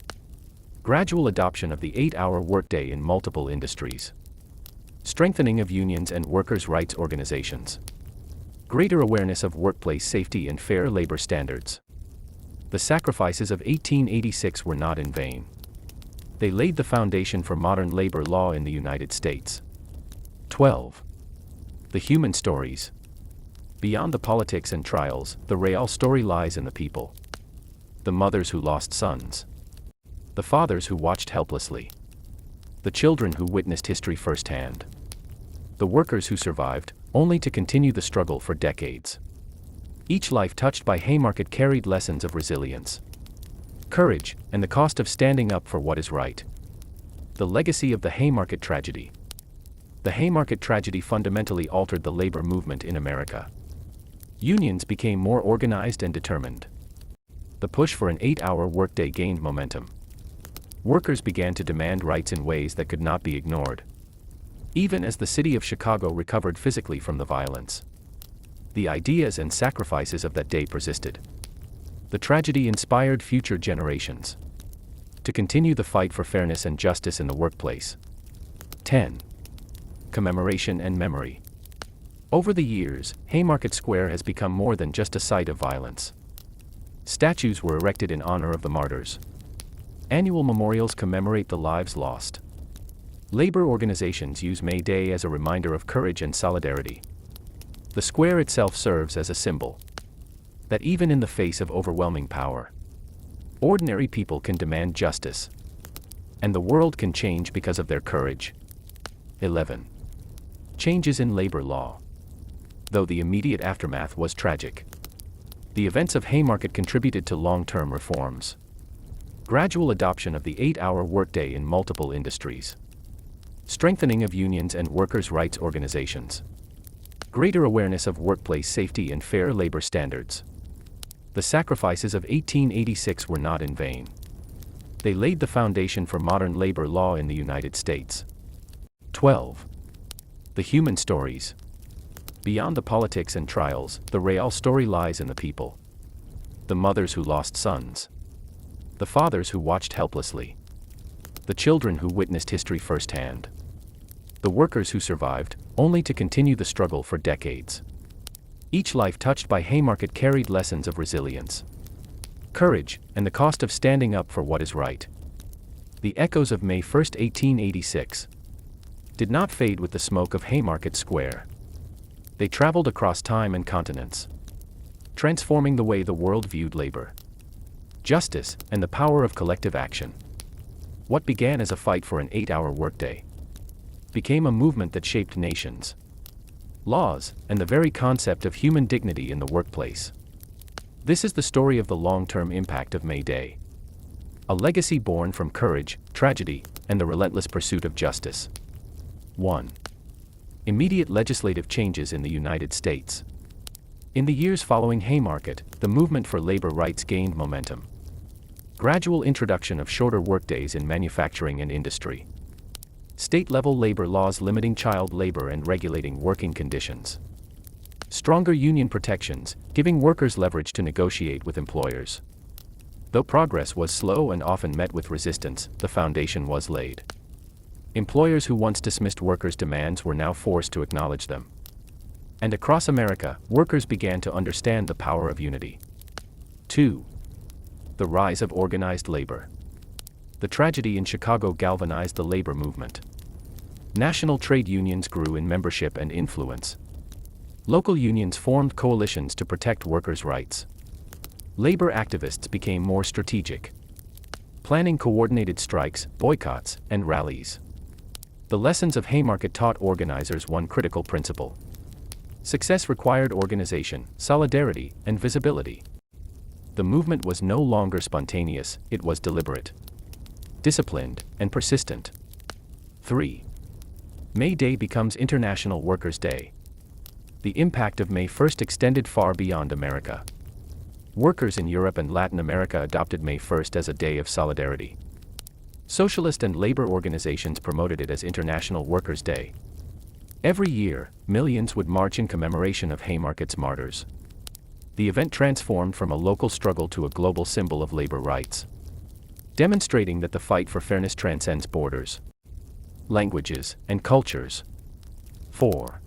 Gradual adoption of the 8-hour workday in multiple industries. Strengthening of unions and workers' rights organizations. Greater awareness of workplace safety and fair labor standards. The sacrifices of 1886 were not in vain. They laid the foundation for modern labor law in the United States. 12. The human stories. Beyond the politics and trials, the real story lies in the people. The mothers who lost sons. The fathers who watched helplessly. The children who witnessed history firsthand. The workers who survived, only to continue the struggle for decades. Each life touched by Haymarket carried lessons of resilience, courage, and the cost of standing up for what is right. The legacy of the Haymarket tragedy. The Haymarket tragedy fundamentally altered the labor movement in America. Unions became more organized and determined. The push for an 8-hour workday gained momentum. Workers began to demand rights in ways that could not be ignored. Even as the city of Chicago recovered physically from the violence, the ideas and sacrifices of that day persisted. The tragedy inspired future generations to continue the fight for fairness and justice in the workplace. 10. Commemoration and memory. Over the years, Haymarket Square has become more than just a site of violence. Statues were erected in honor of the martyrs. Annual memorials commemorate the lives lost. Labor organizations use May Day as a reminder of courage and solidarity. The square itself serves as a symbol that even in the face of overwhelming power, ordinary people can demand justice, and the world can change because of their courage. 11. Changes in labor law. Though the immediate aftermath was tragic, the events of Haymarket contributed to long-term reforms. Gradual adoption of the 8-hour workday in multiple industries. Strengthening of unions and workers' rights organizations. Greater awareness of workplace safety and fair labor standards. The sacrifices of 1886 were not in vain. They laid the foundation for modern labor law in the United States. 12. The human stories. Beyond the politics and trials, the real story lies in the people. The mothers who lost sons. The fathers who watched helplessly. The children who witnessed history firsthand. The workers who survived, only to continue the struggle for decades. Each life touched by Haymarket carried lessons of resilience, courage, and the cost of standing up for what is right. The echoes of May 1, 1886, did not fade with the smoke of Haymarket Square. They traveled across time and continents, transforming the way the world viewed labor, justice, and the power of collective action. What began as a fight for an 8-hour workday became a movement that shaped nations, laws, and the very concept of human dignity in the workplace. This is the story of the long-term impact of May Day. A legacy born from courage, tragedy, and the relentless pursuit of justice. 1. Immediate legislative changes in the United States. In the years following Haymarket, the movement for labor rights gained momentum. Gradual introduction of shorter workdays in manufacturing and industry. State-level labor laws limiting child labor and regulating working conditions. Stronger union protections, giving workers leverage to negotiate with employers. Though progress was slow and often met with resistance, the foundation was laid. Employers who once dismissed workers' demands were now forced to acknowledge them. And across America, workers began to understand the power of unity. 2. The rise of organized labor. The tragedy in Chicago galvanized the labor movement. National trade unions grew in membership and influence. Local unions formed coalitions to protect workers' rights. Labor activists became more strategic, planning coordinated strikes, boycotts, and rallies. The lessons of Haymarket taught organizers one critical principle. Success required organization, solidarity, and visibility. The movement was no longer spontaneous, it was deliberate, disciplined, and persistent. 3. May Day becomes International Workers' Day. The impact of May 1st extended far beyond America. Workers in Europe and Latin America adopted May 1st as a day of solidarity. Socialist and labor organizations promoted it as International Workers' Day. Every year, millions would march in commemoration of Haymarket's martyrs. The event transformed from a local struggle to a global symbol of labor rights, demonstrating that the fight for fairness transcends borders, languages, and cultures. 4.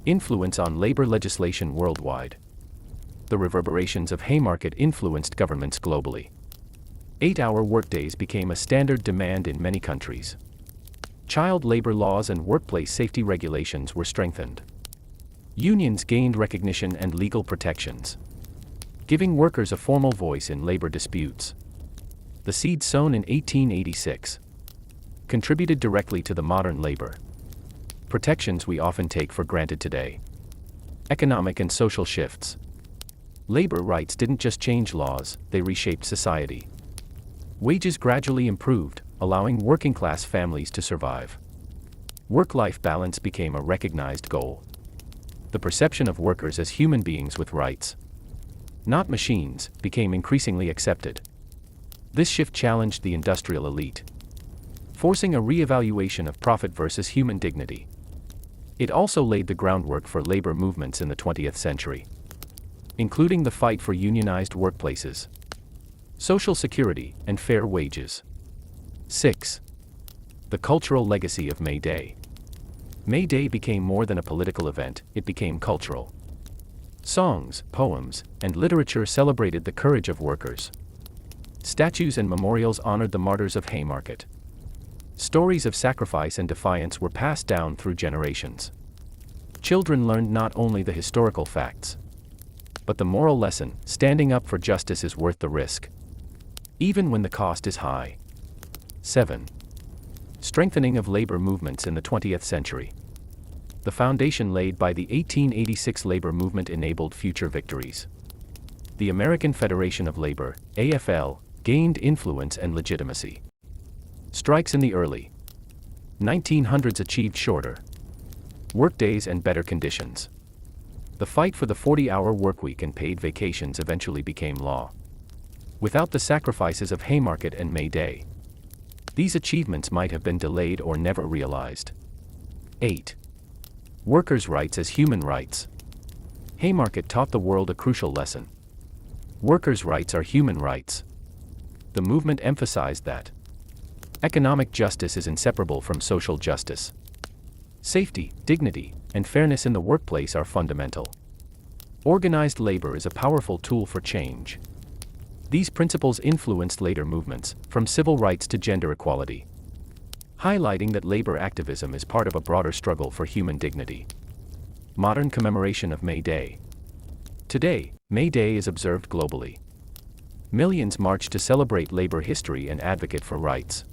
Influence on labor legislation worldwide. The reverberations of Haymarket influenced governments globally. 8-hour workdays became a standard demand in many countries. Child labor laws and workplace safety regulations were strengthened. Unions gained recognition and legal protections, giving workers a formal voice in labor disputes. The seed sown in 1886 contributed directly to the modern labor protections we often take for granted today. Economic and social shifts. Labor rights didn't just change laws, they reshaped society. Wages gradually improved, allowing working-class families to survive. Work-life balance became a recognized goal. The perception of workers as human beings with rights, not machines, became increasingly accepted. This shift challenged the industrial elite, forcing a re-evaluation of profit versus human dignity. It also laid the groundwork for labor movements in the 20th century, including the fight for unionized workplaces, social security, and fair wages. 6. The cultural legacy of May Day. May Day became more than a political event, it became cultural. Songs, poems, and literature celebrated the courage of workers. Statues and memorials honored the martyrs of Haymarket. Stories of sacrifice and defiance were passed down through generations. Children learned not only the historical facts, but the moral lesson: standing up for justice is worth the risk, even when the cost is high. 7. Strengthening of labor movements in the 20th century. The foundation laid by the 1886 labor movement enabled future victories. The American Federation of Labor, AFL, gained influence and legitimacy. Strikes in the early 1900s achieved shorter workdays and better conditions. The fight for the 40-hour workweek and paid vacations eventually became law. Without the sacrifices of Haymarket and May Day, these achievements might have been delayed or never realized. 8. Workers' rights as human rights. Haymarket taught the world a crucial lesson. Workers' rights are human rights. The movement emphasized that economic justice is inseparable from social justice. Safety, dignity, and fairness in the workplace are fundamental. Organized labor is a powerful tool for change. These principles influenced later movements, from civil rights to gender equality, highlighting that labor activism is part of a broader struggle for human dignity. Modern commemoration of May Day. Today, May Day is observed globally. Millions march to celebrate labor history and advocate for rights.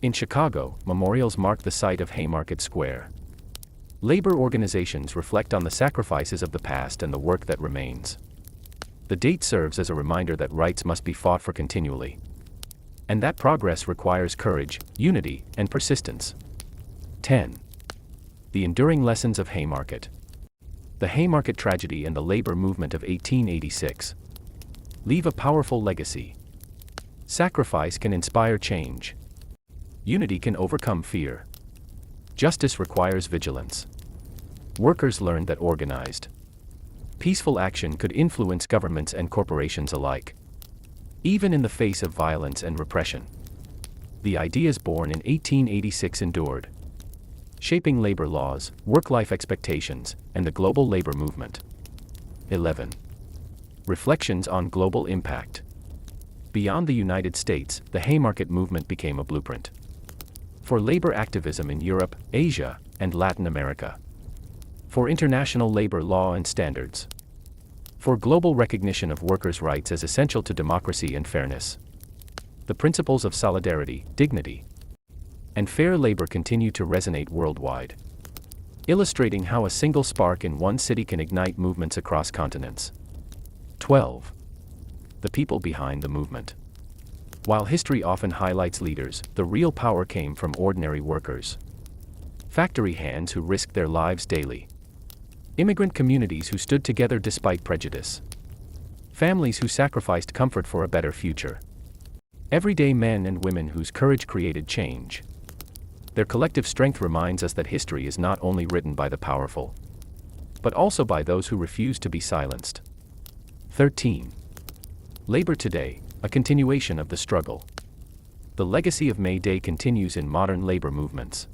In Chicago, memorials mark the site of Haymarket Square. Labor organizations reflect on the sacrifices of the past and the work that remains. The date serves as a reminder that rights must be fought for continually, and that progress requires courage, unity, and persistence. 10. The enduring lessons of Haymarket. The Haymarket tragedy and the labor movement of 1886 leave a powerful legacy. Sacrifice can inspire change. Unity can overcome fear. Justice requires vigilance. Workers learned that organized, peaceful action could influence governments and corporations alike, even in the face of violence and repression. The ideas born in 1886 endured, shaping labor laws, work-life expectations, and the global labor movement. 11. Reflections on global impact. Beyond the United States, the Haymarket movement became a blueprint for labor activism in Europe, Asia, and Latin America. For international labor law and standards. For global recognition of workers' rights as essential to democracy and fairness. The principles of solidarity, dignity, and fair labor continue to resonate worldwide, illustrating how a single spark in one city can ignite movements across continents. 12. The people behind the movement. While history often highlights leaders, the real power came from ordinary workers. Factory hands who risked their lives daily. Immigrant communities who stood together despite prejudice. Families who sacrificed comfort for a better future. Everyday men and women whose courage created change. Their collective strength reminds us that history is not only written by the powerful, but also by those who refuse to be silenced. 13. Labor today, a continuation of the struggle. The legacy of May Day continues in modern labor movements.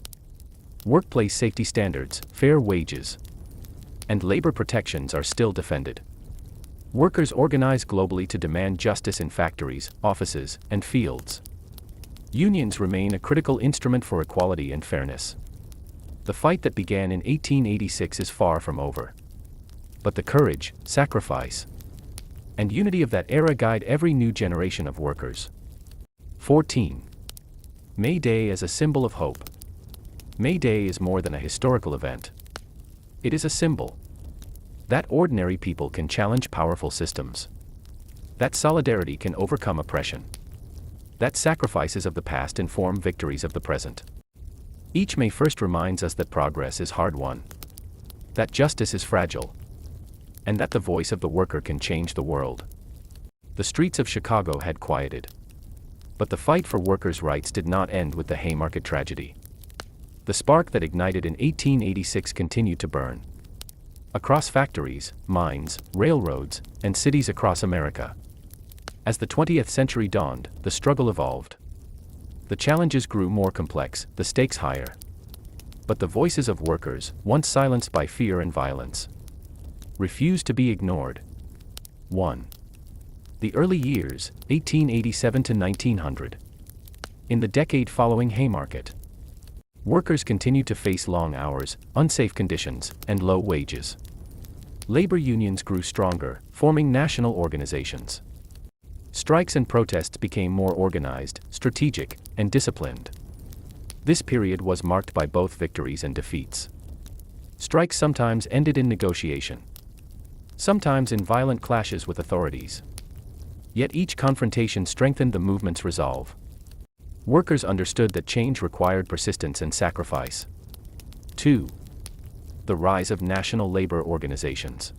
Workplace safety standards, fair wages, and labor protections are still defended. Workers organize globally to demand justice in factories, offices, and fields. Unions remain a critical instrument for equality and fairness. The fight that began in 1886 is far from over. But the courage, sacrifice, and unity of that era guide every new generation of workers. 14. May Day as a symbol of hope. May Day is more than a historical event. It is a symbol that ordinary people can challenge powerful systems, that solidarity can overcome oppression, that sacrifices of the past inform victories of the present. Each May 1st reminds us that progress is hard-won, that justice is fragile, and that the voice of the worker can change the world. The streets of Chicago had quieted, but the fight for workers' rights did not end with the Haymarket tragedy. The spark that ignited in 1886 continued to burn across factories, mines, railroads, and cities across America. As the 20th century dawned, the struggle evolved. The challenges grew more complex, the stakes higher. But the voices of workers, once silenced by fear and violence, refused to be ignored. 1. The early years, 1887 to 1900. In the decade following Haymarket, workers continued to face long hours, unsafe conditions, and low wages. Labor unions grew stronger, forming national organizations. Strikes and protests became more organized, strategic, and disciplined. This period was marked by both victories and defeats. Strikes sometimes ended in negotiation, sometimes in violent clashes with authorities. Yet each confrontation strengthened the movement's resolve. Workers understood that change required persistence and sacrifice. 2. The rise of national labor organizations.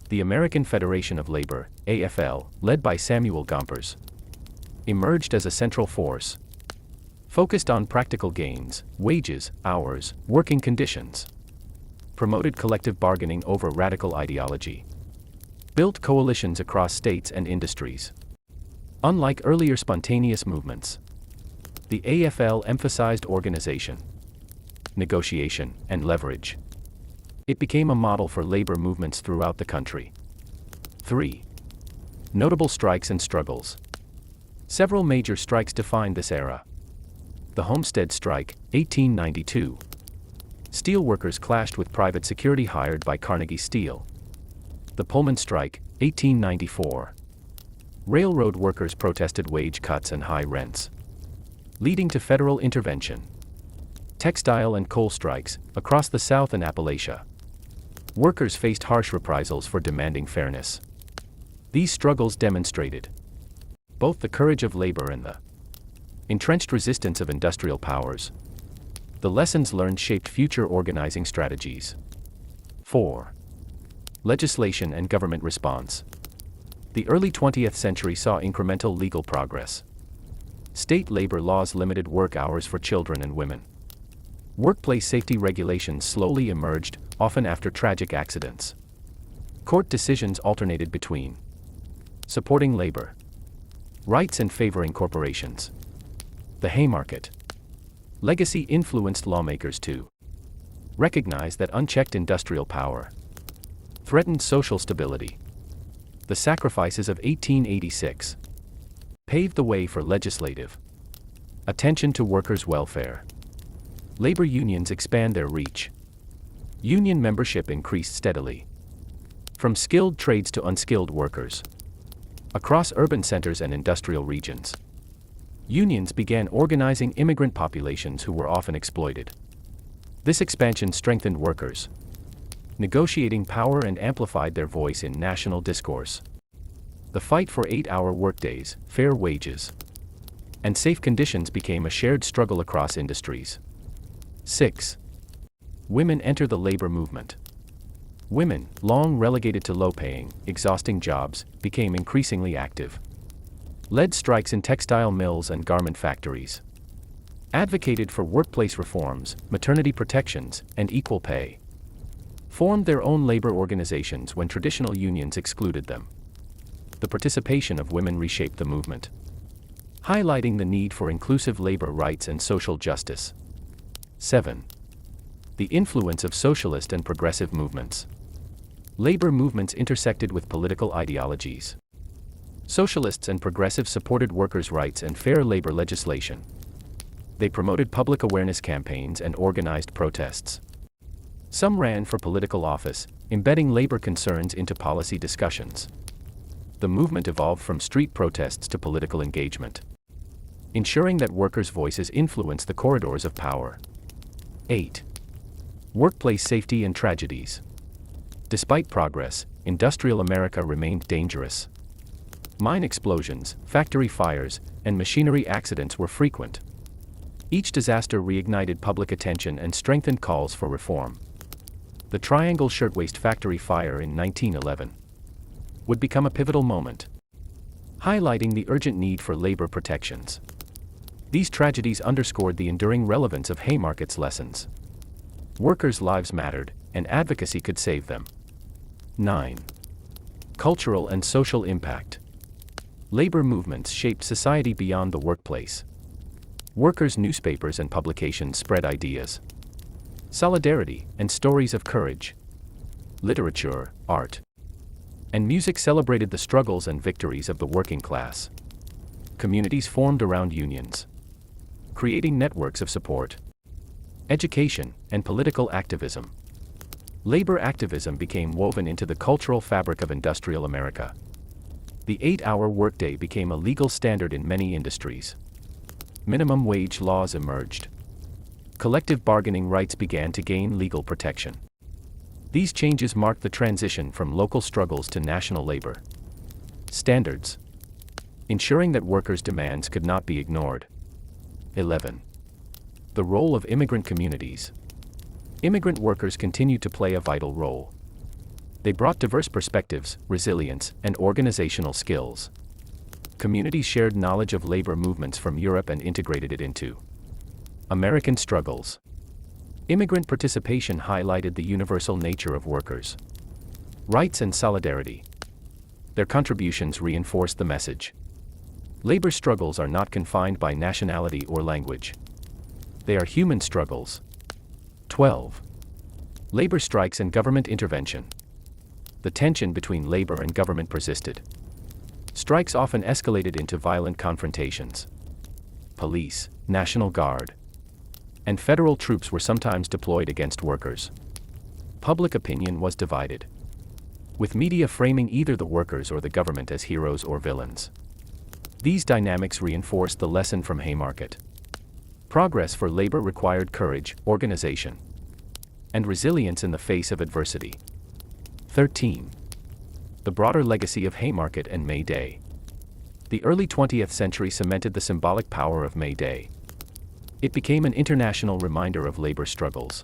The American Federation of Labor, AFL, led by Samuel Gompers, emerged as a central force, focused on practical gains, wages, hours, working conditions, promoted collective bargaining over radical ideology, built coalitions across states and industries. Unlike earlier spontaneous movements, the AFL emphasized organization, negotiation, and leverage. It became a model for labor movements throughout the country. 3. Notable strikes and struggles. Several major strikes defined this era. The Homestead Strike, 1892. Steelworkers clashed with private security hired by Carnegie Steel. The Pullman Strike, 1894. Railroad workers protested wage cuts and high rents, leading to federal intervention. Textile and coal strikes, across the South and Appalachia. Workers faced harsh reprisals for demanding fairness. These struggles demonstrated both the courage of labor and the entrenched resistance of industrial powers. The lessons learned shaped future organizing strategies. 4. Legislation and government response. The early 20th century saw incremental legal progress. State labor laws limited work hours for children and women. Workplace safety regulations slowly emerged, often after tragic accidents. Court decisions alternated between supporting labor rights and favoring corporations. The Haymarket legacy influenced lawmakers to recognize that unchecked industrial power threatened social stability. The sacrifices of 1886 paved the way for legislative attention to workers' welfare. Labor unions expand their reach. Union membership increased steadily. From skilled trades to unskilled workers. Across urban centers and industrial regions, unions began organizing immigrant populations who were often exploited. This expansion strengthened workers' negotiating power and amplified their voice in national discourse. The fight for 8-hour workdays, fair wages, and safe conditions became a shared struggle across industries. 6. Women enter the labor movement. Women, long relegated to low-paying, exhausting jobs, became increasingly active. Led strikes in textile mills and garment factories. Advocated for workplace reforms, maternity protections, and equal pay. Formed their own labor organizations when traditional unions excluded them. The participation of women reshaped the movement, highlighting the need for inclusive labor rights and social justice. 7. The influence of socialist and progressive movements. Labor movements intersected with political ideologies. Socialists and progressives supported workers' rights and fair labor legislation. They promoted public awareness campaigns and organized protests. Some ran for political office, embedding labor concerns into policy discussions. The movement evolved from street protests to political engagement, ensuring that workers' voices influenced the corridors of power. 8. Workplace safety and tragedies. Despite progress, industrial America remained dangerous. Mine explosions, factory fires, and machinery accidents were frequent. Each disaster reignited public attention and strengthened calls for reform. The Triangle Shirtwaist Factory fire in 1911 would become a pivotal moment, highlighting the urgent need for labor protections. These tragedies underscored the enduring relevance of Haymarket's lessons. Workers' lives mattered, and advocacy could save them. 9. Cultural and social impact. Labor movements shaped society beyond the workplace. Workers' newspapers and publications spread ideas, solidarity, and stories of courage. Literature, art, and music celebrated the struggles and victories of the working class. Communities formed around unions, creating networks of support. Education and political activism. Labor activism became woven into the cultural fabric of industrial America. The 8-hour workday became a legal standard in many industries. Minimum wage laws emerged. Collective bargaining rights began to gain legal protection. These changes marked the transition from local struggles to national labor standards, ensuring that workers' demands could not be ignored. 11. The role of immigrant communities. Immigrant workers continued to play a vital role. They brought diverse perspectives, resilience, and organizational skills. Communities shared knowledge of labor movements from Europe and integrated it into American struggles. Immigrant participation highlighted the universal nature of workers' rights and solidarity. Their contributions reinforced the message. Labor struggles are not confined by nationality or language. They are human struggles. 12. Labor strikes and government intervention. The tension between labor and government persisted. Strikes often escalated into violent confrontations. Police, National Guard, and federal troops were sometimes deployed against workers. Public opinion was divided, with media framing either the workers or the government as heroes or villains. These dynamics reinforced the lesson from Haymarket. Progress for labor required courage, organization, and resilience in the face of adversity. 13. The broader legacy of Haymarket and May Day. The early 20th century cemented the symbolic power of May Day. It became an international reminder of labor struggles.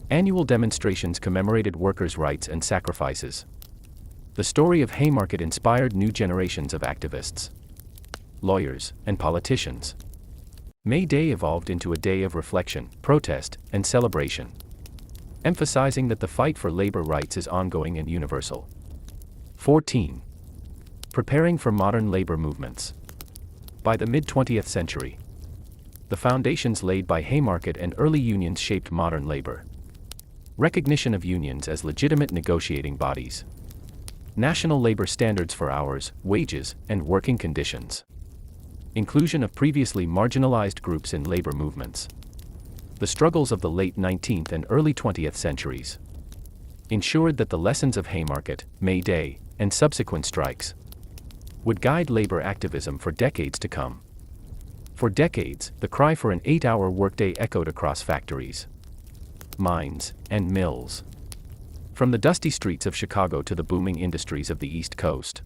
Annual demonstrations commemorated workers' rights and sacrifices. The story of Haymarket inspired new generations of activists, lawyers, and politicians. May Day evolved into a day of reflection, protest, and celebration, emphasizing that the fight for labor rights is ongoing and universal. 14. Preparing for modern labor movements. By the mid-20th century, the foundations laid by Haymarket and early unions shaped modern labor. Recognition of unions as legitimate negotiating bodies. National labor standards for hours, wages, and working conditions. Inclusion of previously marginalized groups in labor movements. The struggles of the late 19th and early 20th centuries ensured that the lessons of Haymarket, May Day, and subsequent strikes would guide labor activism for decades to come. For decades, the cry for an 8-hour workday echoed across factories, mines, and mills. From the dusty streets of Chicago to the booming industries of the East Coast,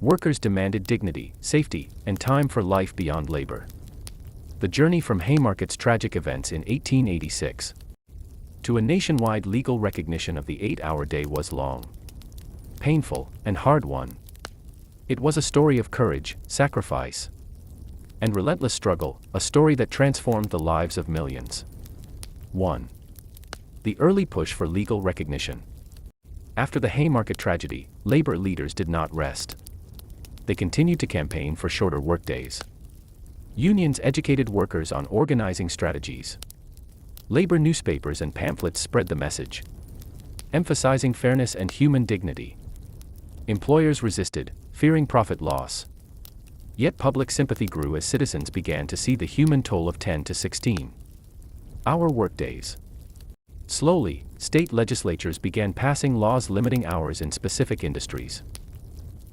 workers demanded dignity, safety, and time for life beyond labor. The journey from Haymarket's tragic events in 1886 to a nationwide legal recognition of the 8-hour day was long, painful, and hard-won. It was a story of courage, sacrifice, and relentless struggle, a story that transformed the lives of millions. 1. The early push for legal recognition. After the Haymarket tragedy, labor leaders did not rest. They continued to campaign for shorter workdays. Unions educated workers on organizing strategies. Labor newspapers and pamphlets spread the message, emphasizing fairness and human dignity. Employers resisted, fearing profit loss. Yet public sympathy grew as citizens began to see the human toll of 10 to 16-hour workdays. Slowly, state legislatures began passing laws limiting hours in specific industries.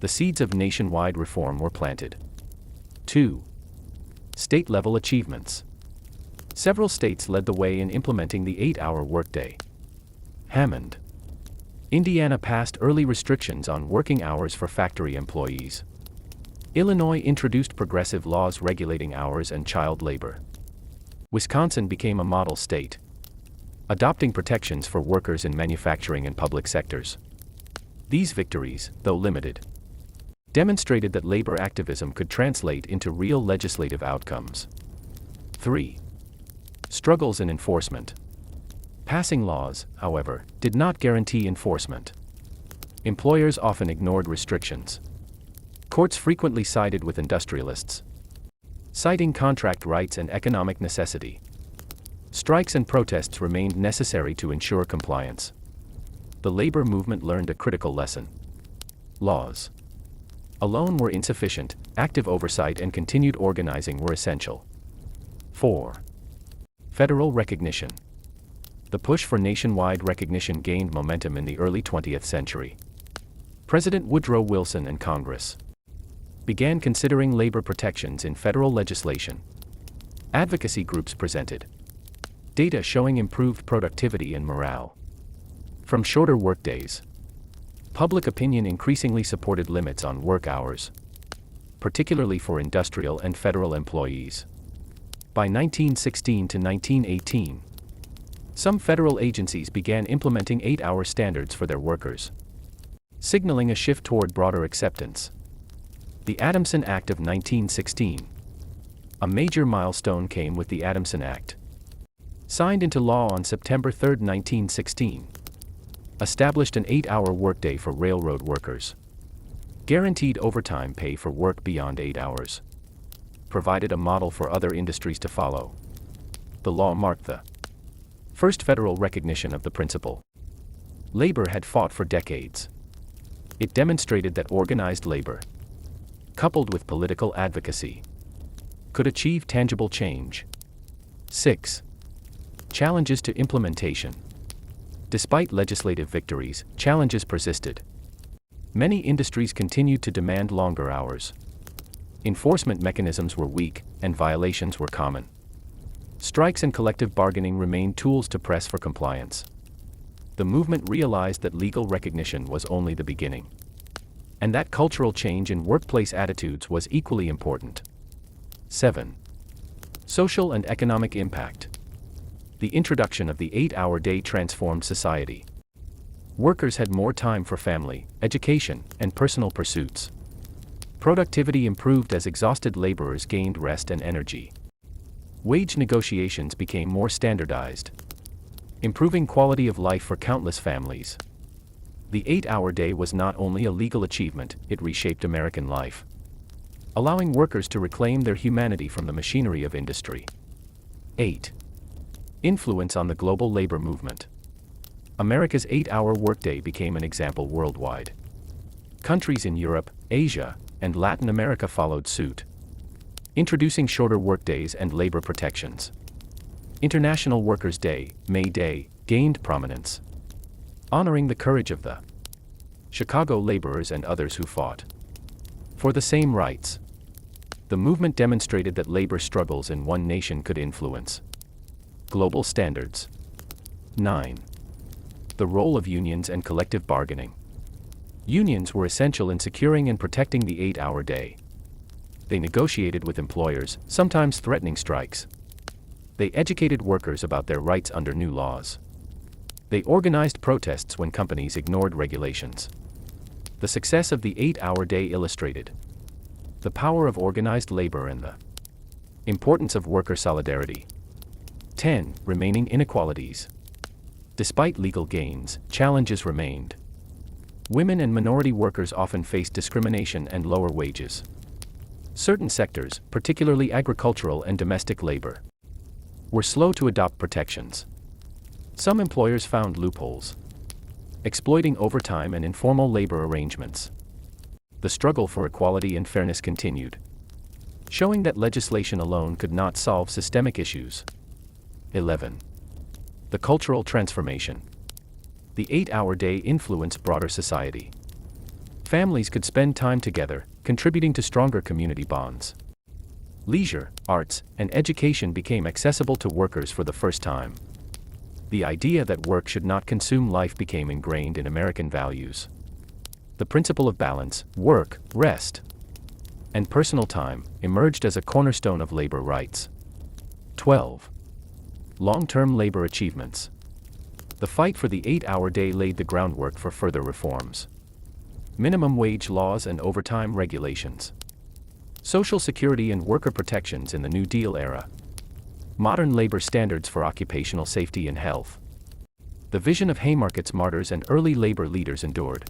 The seeds of nationwide reform were planted. 2. State-level achievements. Several states led the way in implementing the 8-hour workday. Hammond, Indiana passed early restrictions on working hours for factory employees. Illinois introduced progressive laws regulating hours and child labor. Wisconsin became a model state, adopting protections for workers in manufacturing and public sectors. These victories, though limited, demonstrated that labor activism could translate into real legislative outcomes. 3. Struggles in enforcement. Passing laws, however, did not guarantee enforcement. Employers often ignored restrictions. Courts frequently sided with industrialists, citing contract rights and economic necessity. Strikes and protests remained necessary to ensure compliance. The labor movement learned a critical lesson. Laws alone were insufficient, active oversight and continued organizing were essential. 4. Federal recognition. The push for nationwide recognition gained momentum in the early 20th century. President Woodrow Wilson and Congress began considering labor protections in federal legislation. Advocacy groups presented data showing improved productivity and morale. From shorter workdays, public opinion increasingly supported limits on work hours, particularly for industrial and federal employees. By 1916 to 1918, some federal agencies began implementing 8-hour standards for their workers, signaling a shift toward broader acceptance. The Adamson Act of 1916. A major milestone came with the Adamson Act, signed into law on September 3, 1916. Established an 8-hour workday for railroad workers. Guaranteed overtime pay for work beyond 8 hours. Provided a model for other industries to follow. The law marked the first federal recognition of the principle. Labor had fought for decades. It demonstrated that organized labor, coupled with political advocacy, could achieve tangible change. 6. Challenges to implementation. Despite legislative victories, challenges persisted. Many industries continued to demand longer hours. Enforcement mechanisms were weak, and violations were common. Strikes and collective bargaining remained tools to press for compliance. The movement realized that legal recognition was only the beginning, and that cultural change in workplace attitudes was equally important. 7. Social and economic impact. The introduction of the 8-hour day transformed society. Workers had more time for family, education, and personal pursuits. Productivity improved as exhausted laborers gained rest and energy. Wage negotiations became more standardized, improving quality of life for countless families. The 8-hour day was not only a legal achievement, it reshaped American life, allowing workers to reclaim their humanity from the machinery of industry. 8. Influence on the global labor movement. America's 8-hour workday became an example worldwide. Countries in Europe, Asia, and Latin America followed suit, introducing shorter workdays and labor protections. International Workers' Day, May Day, gained prominence, honoring the courage of the Chicago laborers and others who fought for the same rights. The movement demonstrated that labor struggles in one nation could influence global standards. 9. The role of unions and collective bargaining. Unions were essential in securing and protecting the 8-hour day. They negotiated with employers, sometimes threatening strikes. They educated workers about their rights under new laws. They organized protests when companies ignored regulations. The success of the 8-hour day illustrated the power of organized labor and the importance of worker solidarity. 10. Remaining inequalities. Despite legal gains, challenges remained. Women and minority workers often faced discrimination and lower wages. Certain sectors, particularly agricultural and domestic labor, were slow to adopt protections. Some employers found loopholes, exploiting overtime and informal labor arrangements. The struggle for equality and fairness continued, showing that legislation alone could not solve systemic issues. 11. The cultural transformation. The 8-hour day influenced broader society. Families could spend time together, contributing to stronger community bonds. Leisure, arts, and education became accessible to workers for the first time. The idea that work should not consume life became ingrained in American values. The principle of balance, work, rest, and personal time, emerged as a cornerstone of labor rights. 12. Long-term labor achievements. The fight for the 8-hour day laid the groundwork for further reforms. Minimum wage laws and overtime regulations. Social security and worker protections in the New Deal era. Modern labor standards for occupational safety and health. The vision of Haymarket's martyrs and early labor leaders endured,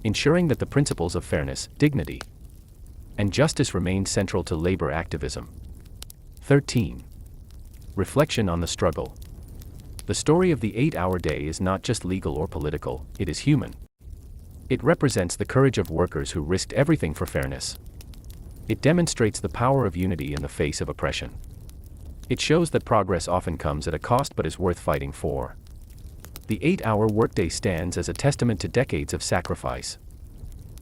ensuring that the principles of fairness, dignity, and justice remained central to labor activism. 13. Reflection on the struggle. The story of the 8-hour day is not just legal or political, it is human. It represents the courage of workers who risked everything for fairness. It demonstrates the power of unity in the face of oppression. It shows that progress often comes at a cost but is worth fighting for. The 8-hour workday stands as a testament to decades of sacrifice,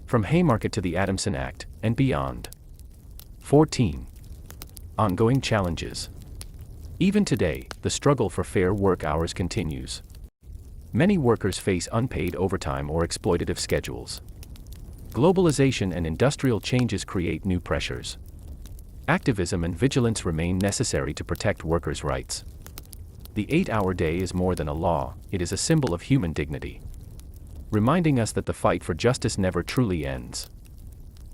from Haymarket to the Adamson Act, and beyond. 14. Ongoing challenges. Even today, the struggle for fair work hours continues. Many workers face unpaid overtime or exploitative schedules. Globalization and industrial changes create new pressures. Activism and vigilance remain necessary to protect workers' rights. The 8-hour day is more than a law, it is a symbol of human dignity, reminding us that the fight for justice never truly ends.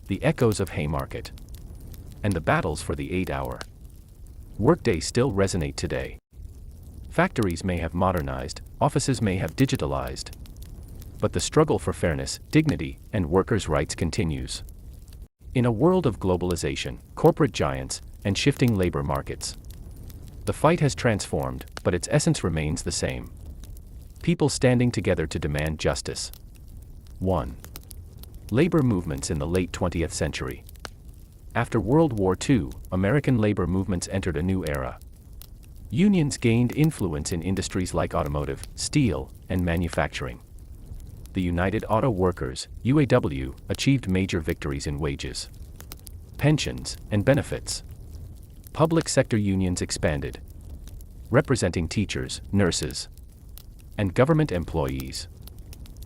The echoes of Haymarket and the battles for the 8-hour workday still resonate today. Factories may have modernized, offices may have digitalized, but the struggle for fairness, dignity, and workers' rights continues. In a world of globalization, corporate giants, and shifting labor markets, the fight has transformed, but its essence remains the same. People standing together to demand justice. 1. Labor movements in the late 20th century. After World War II, American labor movements entered a new era. Unions gained influence in industries like automotive, steel, and manufacturing. The United Auto Workers, UAW, achieved major victories in wages, pensions, and benefits. Public sector unions expanded, representing teachers, nurses, and government employees.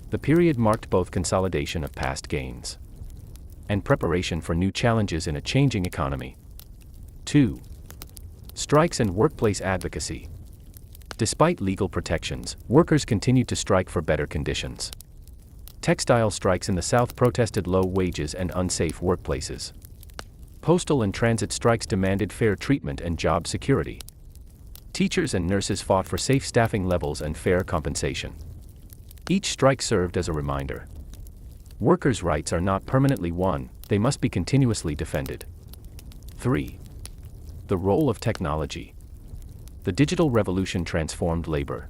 The period marked both consolidation of past gains and preparation for new challenges in a changing economy. 2. Strikes and workplace advocacy. Despite legal protections, workers continued to strike for better conditions. Textile strikes in the South protested low wages and unsafe workplaces. Postal and transit strikes demanded fair treatment and job security. Teachers and nurses fought for safe staffing levels and fair compensation. Each strike served as a reminder. Workers' rights are not permanently won, they must be continuously defended. 3. The role of technology. The digital revolution transformed labor.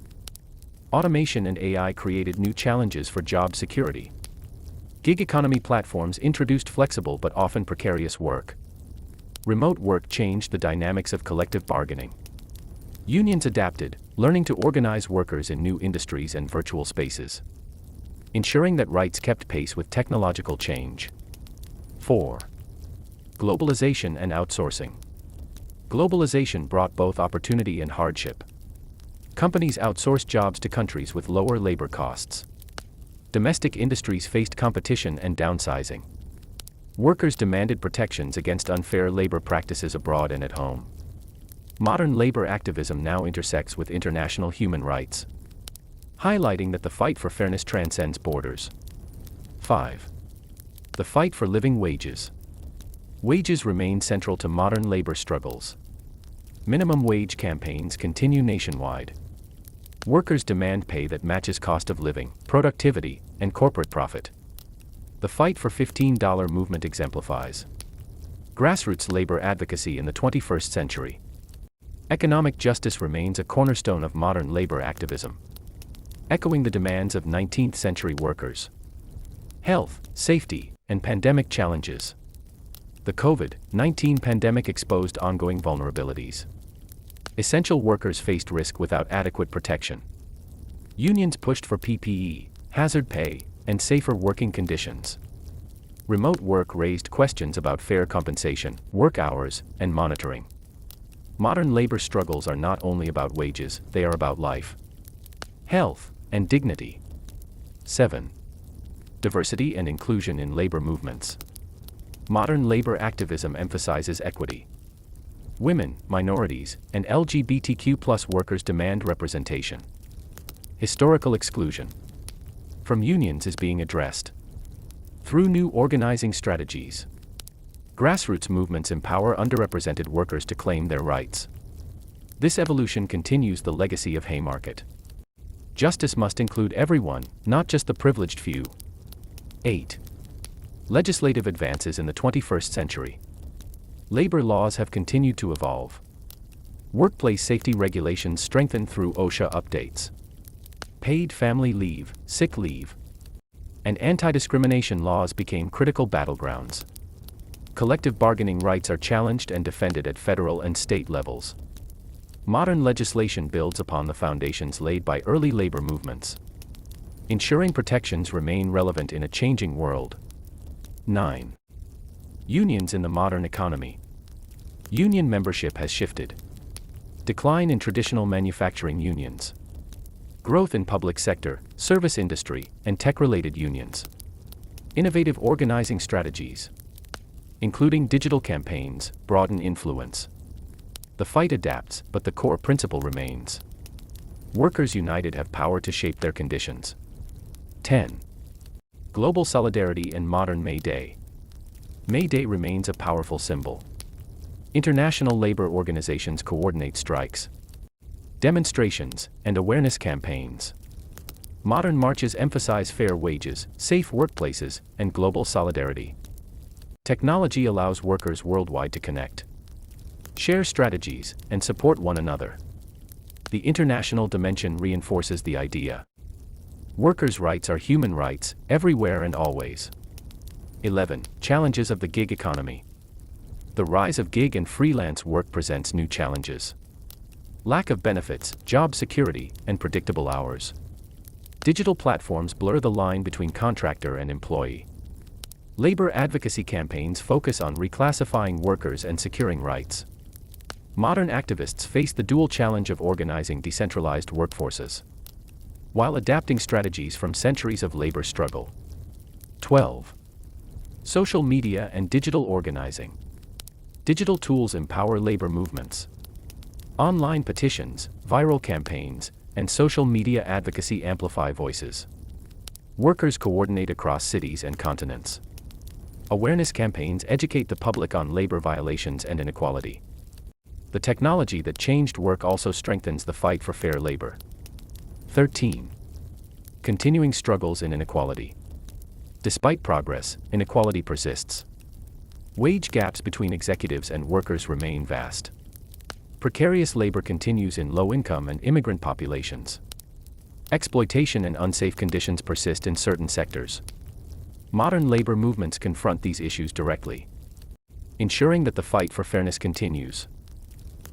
Automation and AI created new challenges for job security. Gig economy platforms introduced flexible but often precarious work. Remote work changed the dynamics of collective bargaining. Unions adapted, learning to organize workers in new industries and virtual spaces, ensuring that rights kept pace with technological change. 4. Globalization and outsourcing. Globalization brought both opportunity and hardship. Companies outsourced jobs to countries with lower labor costs. Domestic industries faced competition and downsizing. Workers demanded protections against unfair labor practices abroad and at home. Modern labor activism now intersects with international human rights, highlighting that the fight for fairness transcends borders. 5. The fight for living wages. Wages remain central to modern labor struggles. Minimum wage campaigns continue nationwide. Workers demand pay that matches cost of living, productivity, and corporate profit. The fight for $15 movement exemplifies grassroots labor advocacy in the 21st century. Economic justice remains a cornerstone of modern labor activism, echoing the demands of 19th century workers. Health, safety, and pandemic challenges. The COVID-19 pandemic exposed ongoing vulnerabilities. Essential workers faced risk without adequate protection. Unions pushed for PPE, hazard pay, and safer working conditions. Remote work raised questions about fair compensation, work hours, and monitoring. Modern labor struggles are not only about wages, they are about life, health, and dignity. 7. Diversity and inclusion in labor movements. Modern labor activism emphasizes equity. Women, minorities, and LGBTQ+ workers demand representation. Historical exclusion from unions is being addressed through new organizing strategies. Grassroots movements empower underrepresented workers to claim their rights. This evolution continues the legacy of Haymarket. Justice must include everyone, not just the privileged few. 8. Legislative advances in the 21st century. Labor laws have continued to evolve. Workplace safety regulations strengthened through OSHA updates. Paid family leave, sick leave, and anti-discrimination laws became critical battlegrounds. Collective bargaining rights are challenged and defended at federal and state levels. Modern legislation builds upon the foundations laid by early labor movements, ensuring protections remain relevant in a changing world. 9. Unions in the modern economy. Union membership has shifted. Decline in traditional manufacturing unions. Growth in public sector, service industry, and tech-related unions. Innovative organizing strategies, including digital campaigns, broaden influence. The fight adapts, but the core principle remains. Workers united have power to shape their conditions. 10. Global solidarity and modern May Day. May Day remains a powerful symbol. International labor organizations coordinate strikes, demonstrations, and awareness campaigns. Modern marches emphasize fair wages, safe workplaces, and global solidarity. Technology allows workers worldwide to connect, share strategies, and support one another. The international dimension reinforces the idea. Workers' rights are human rights, everywhere and always. 11. Challenges of the gig economy. The rise of gig and freelance work presents new challenges. Lack of benefits, job security, and predictable hours. Digital platforms blur the line between contractor and employee. Labor advocacy campaigns focus on reclassifying workers and securing rights. Modern activists face the dual challenge of organizing decentralized workforces, while adapting strategies from centuries of labor struggle. 12. Social media and digital organizing. Digital tools empower labor movements. Online petitions, viral campaigns, and social media advocacy amplify voices. Workers coordinate across cities and continents. Awareness campaigns educate the public on labor violations and inequality. The technology that changed work also strengthens the fight for fair labor. 13. Continuing struggles in inequality. Despite progress, inequality persists. Wage gaps between executives and workers remain vast. Precarious labor continues in low-income and immigrant populations. Exploitation and unsafe conditions persist in certain sectors. Modern labor movements confront these issues directly, ensuring that the fight for fairness continues.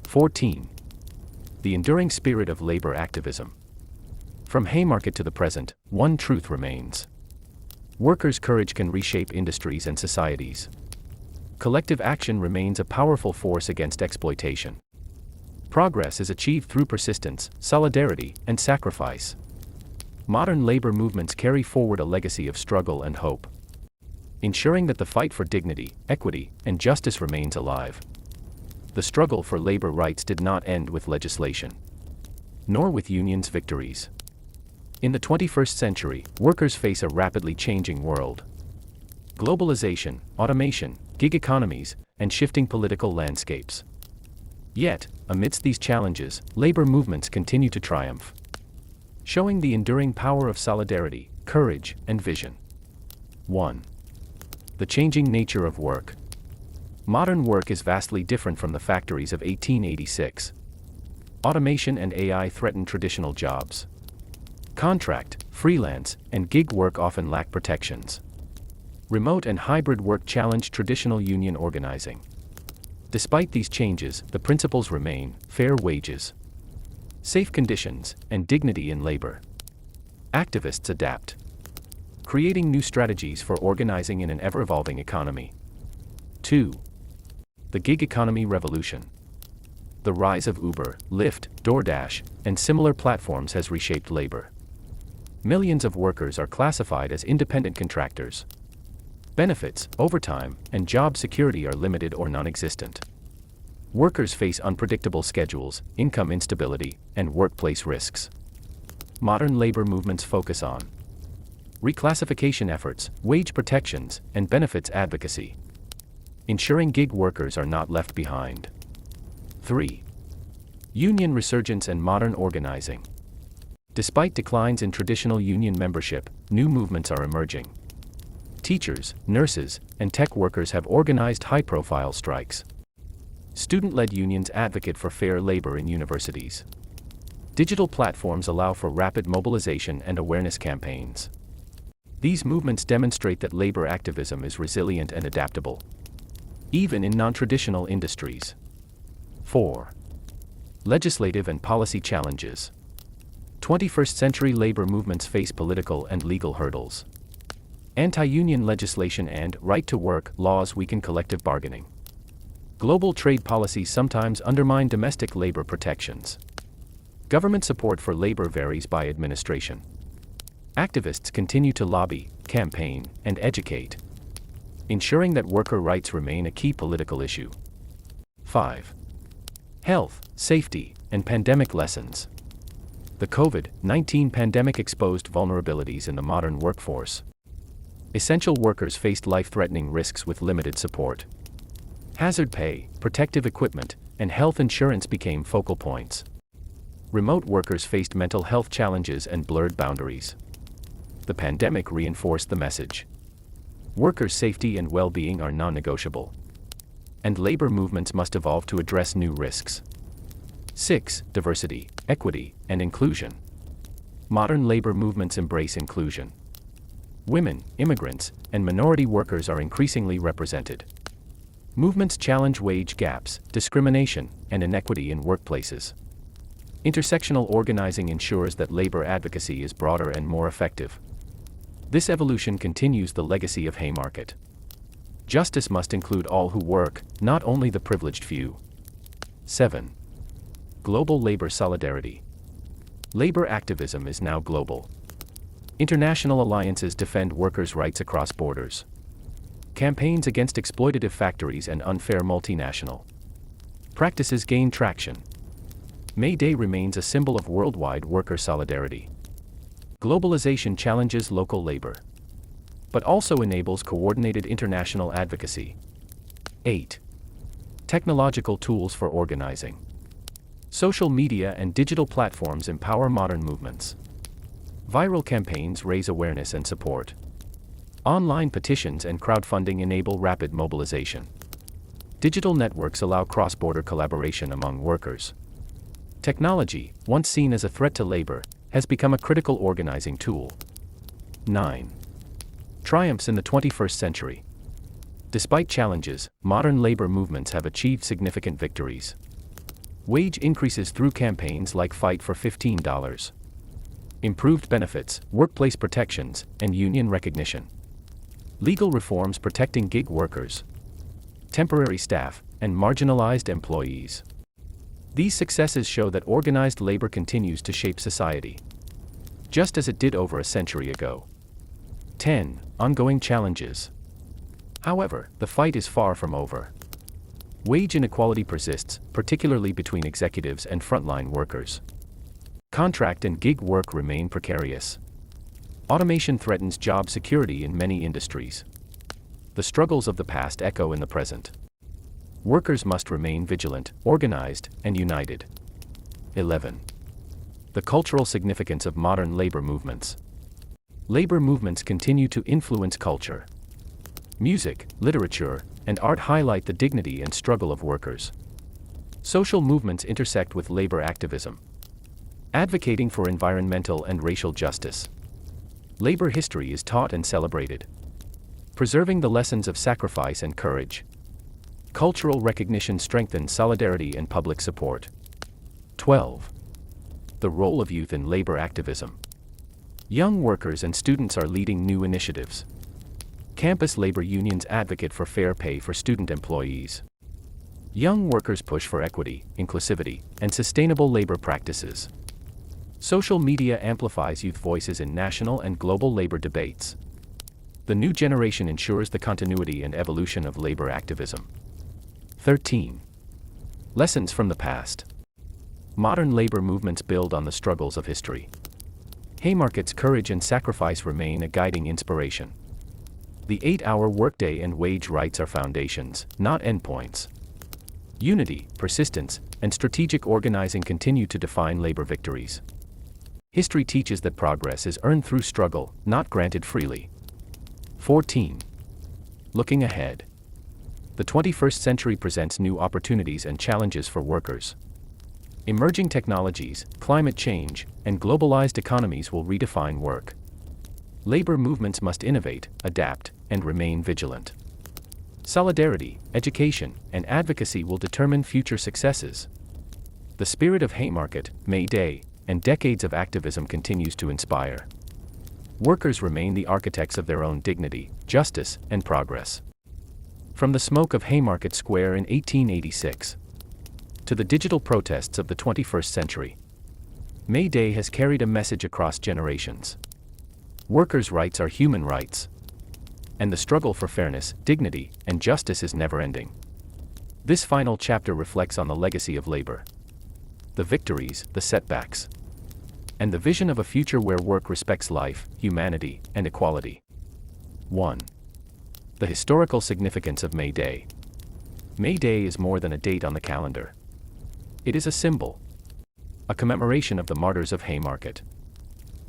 14. The enduring spirit of labor activism. From Haymarket to the present, one truth remains. Workers' courage can reshape industries and societies. Collective action remains a powerful force against exploitation. Progress is achieved through persistence, solidarity, and sacrifice. Modern labor movements carry forward a legacy of struggle and hope, ensuring that the fight for dignity, equity, and justice remains alive. The struggle for labor rights did not end with legislation, nor with unions' victories. In the 21st century, workers face a rapidly changing world. Globalization, automation, gig economies, and shifting political landscapes. Yet, amidst these challenges, labor movements continue to triumph, showing the enduring power of solidarity, courage, and vision. 1. The changing nature of work. Modern work is vastly different from the factories of 1886. Automation and AI threaten traditional jobs. Contract, freelance, and gig work often lack protections. Remote and hybrid work challenge traditional union organizing. Despite these changes, the principles remain: fair wages, safe conditions, and dignity in labor. Activists adapt, creating new strategies for organizing in an ever-evolving economy. 2. The gig economy revolution. The rise of Uber, Lyft, DoorDash, and similar platforms has reshaped labor. Millions of workers are classified as independent contractors. Benefits, overtime, and job security are limited or non-existent. Workers face unpredictable schedules, income instability, and workplace risks. Modern labor movements focus on reclassification efforts, wage protections, and benefits advocacy, ensuring gig workers are not left behind. 3. Union resurgence and modern organizing. Despite declines in traditional union membership, new movements are emerging. Teachers, nurses, and tech workers have organized high-profile strikes. Student-led unions advocate for fair labor in universities. Digital platforms allow for rapid mobilization and awareness campaigns. These movements demonstrate that labor activism is resilient and adaptable, even in non-traditional industries. 4. Legislative and policy challenges. 21st century labor movements face political and legal hurdles. Anti-union legislation and right-to-work laws weaken collective bargaining. Global trade policies sometimes undermine domestic labor protections. Government support for labor varies by administration. Activists continue to lobby, campaign, and educate, ensuring that worker rights remain a key political issue. 5. Health, safety, and pandemic lessons. The COVID-19 pandemic exposed vulnerabilities in the modern workforce. Essential workers faced life-threatening risks with limited support. Hazard pay, protective equipment, and health insurance became focal points. Remote workers faced mental health challenges and blurred boundaries. The pandemic reinforced the message: workers' safety and well-being are non-negotiable, and labor movements must evolve to address new risks. 6. Diversity, equity, and inclusion. Modern labor movements embrace inclusion. Women, immigrants, and minority workers are increasingly represented. Movements challenge wage gaps, discrimination, and inequity in workplaces. Intersectional organizing ensures that labor advocacy is broader and more effective. This evolution continues the legacy of Haymarket. Justice must include all who work, not only the privileged few. 7. Global labor solidarity. Labor activism is now global. International alliances defend workers' rights across borders. Campaigns against exploitative factories and unfair multinational practices gain traction. May Day remains a symbol of worldwide worker solidarity. Globalization challenges local labor, but also enables coordinated international advocacy. 8. Technological tools for organizing. Social media and digital platforms empower modern movements. Viral campaigns raise awareness and support. Online petitions and crowdfunding enable rapid mobilization. Digital networks allow cross-border collaboration among workers. Technology, once seen as a threat to labor, has become a critical organizing tool. 9. Triumphs in the 21st century. Despite challenges, modern labor movements have achieved significant victories. Wage increases through campaigns like Fight for $15. Improved benefits, workplace protections, and union recognition. Legal reforms protecting gig workers, temporary staff, and marginalized employees. These successes show that organized labor continues to shape society, just as it did over a century ago. 10. Ongoing challenges. However, the fight is far from over. Wage inequality persists, particularly between executives and frontline workers. Contract and gig work remain precarious. Automation threatens job security in many industries. The struggles of the past echo in the present. Workers must remain vigilant, organized, and united. 11. The cultural significance of modern labor movements. Labor movements continue to influence culture. Music, literature, and art highlight the dignity and struggle of workers. Social movements intersect with labor activism, advocating for environmental and racial justice. Labor history is taught and celebrated, preserving the lessons of sacrifice and courage. Cultural recognition strengthens solidarity and public support. 12. The role of youth in labor activism. Young workers and students are leading new initiatives. Campus labor unions advocate for fair pay for student employees. Young workers push for equity, inclusivity, and sustainable labor practices. Social media amplifies youth voices in national and global labor debates. The new generation ensures the continuity and evolution of labor activism. 13. Lessons from the past. Modern labor movements build on the struggles of history. Haymarket's courage and sacrifice remain a guiding inspiration. The 8-hour workday and wage rights are foundations, not endpoints. Unity, persistence, and strategic organizing continue to define labor victories. History teaches that progress is earned through struggle, not granted freely. 14. Looking ahead. The 21st century presents new opportunities and challenges for workers. Emerging technologies, climate change, and globalized economies will redefine work. Labor movements must innovate, adapt, and remain vigilant. Solidarity, education, and advocacy will determine future successes. The spirit of Haymarket, May Day, and decades of activism continues to inspire. Workers remain the architects of their own dignity, justice, and progress. From the smoke of Haymarket Square in 1886 to the digital protests of the 21st century, May Day has carried a message across generations. Workers' rights are human rights, and the struggle for fairness, dignity, and justice is never-ending. This final chapter reflects on the legacy of labor, the victories, the setbacks, and the vision of a future where work respects life, humanity, and equality. 1. The historical significance of May Day. May Day is more than a date on the calendar. It is a symbol, a commemoration of the martyrs of Haymarket,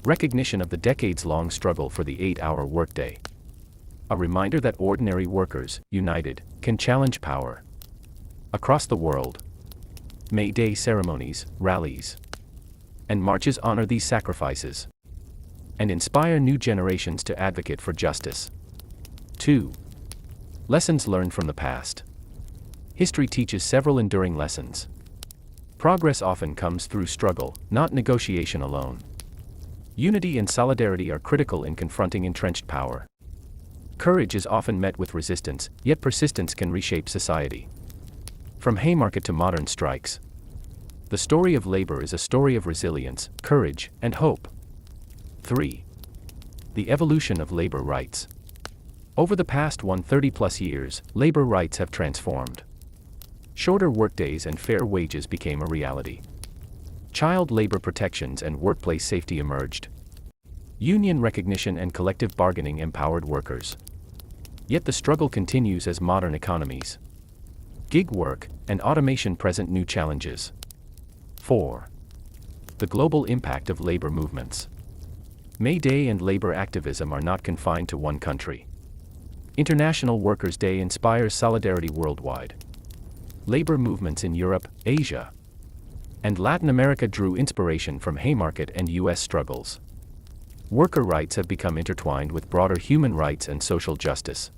recognition of the decades-long struggle for the 8-hour workday, a reminder that ordinary workers, united, can challenge power. Across the world, May Day ceremonies, rallies, and marches honor these sacrifices and inspire new generations to advocate for justice. 2. Lessons learned from the past. History teaches several enduring lessons. Progress often comes through struggle, not negotiation alone. Unity and solidarity are critical in confronting entrenched power. Courage is often met with resistance, yet persistence can reshape society. From Haymarket to modern strikes, the story of labor is a story of resilience, courage, and hope. 3. The evolution of labor rights. Over the past 130-plus years, labor rights have transformed. Shorter workdays and fair wages became a reality. Child labor protections and workplace safety emerged. Union recognition and collective bargaining empowered workers. Yet the struggle continues as modern economies. Gig work and automation present new challenges. 4. The global impact of labor movements. May Day and labor activism are not confined to one country. International Workers' Day inspires solidarity worldwide. Labor movements in Europe, Asia, and Latin America drew inspiration from Haymarket and U.S. struggles. Worker rights have become intertwined with broader human rights and social justice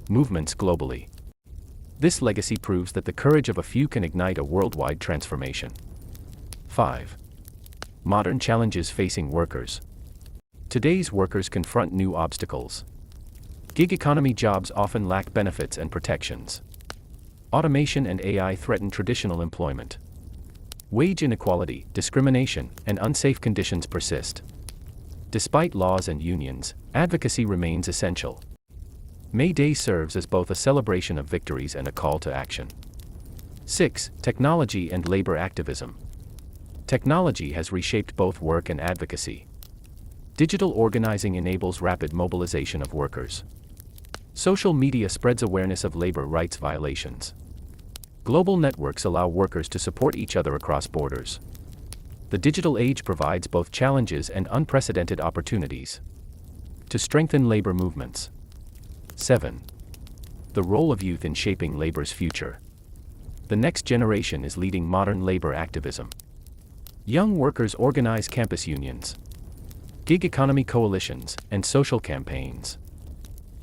movements globally. This legacy proves that the courage of a few can ignite a worldwide transformation. 5. Modern challenges facing workers. Today's workers confront new obstacles. Gig economy jobs often lack benefits and protections. Automation and AI threaten traditional employment. Wage inequality, discrimination, and unsafe conditions persist. Despite laws and unions, advocacy remains essential. May Day serves as both a celebration of victories and a call to action. 6. Technology and labor activism. Technology has reshaped both work and advocacy. Digital organizing enables rapid mobilization of workers. Social media spreads awareness of labor rights violations. Global networks allow workers to support each other across borders. The digital age provides both challenges and unprecedented opportunities to strengthen labor movements. 7. The role of youth in shaping labor's future. The next generation is leading modern labor activism. Young workers organize campus unions, gig economy coalitions, and social campaigns.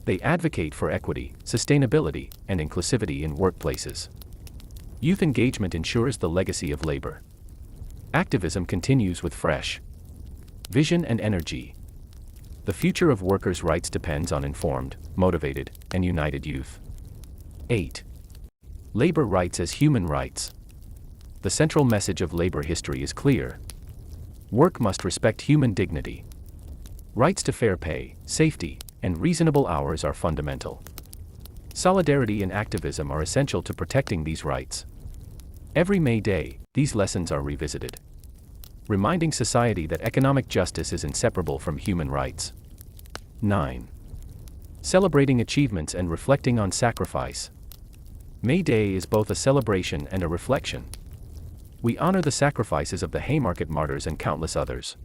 They advocate for equity, sustainability, and inclusivity in workplaces. Youth engagement ensures the legacy of labor. Activism continues with fresh vision and energy. The future of workers' rights depends on informed, motivated, and united youth. 8. Labor rights as human rights. The central message of labor history is clear. Work must respect human dignity. Rights to fair pay, safety, and reasonable hours are fundamental. Solidarity and activism are essential to protecting these rights. Every May Day, these lessons are revisited, reminding society that economic justice is inseparable from human rights. 9. Celebrating achievements and reflecting on sacrifice. May Day is both a celebration and a reflection. We honor the sacrifices of the Haymarket martyrs and countless others.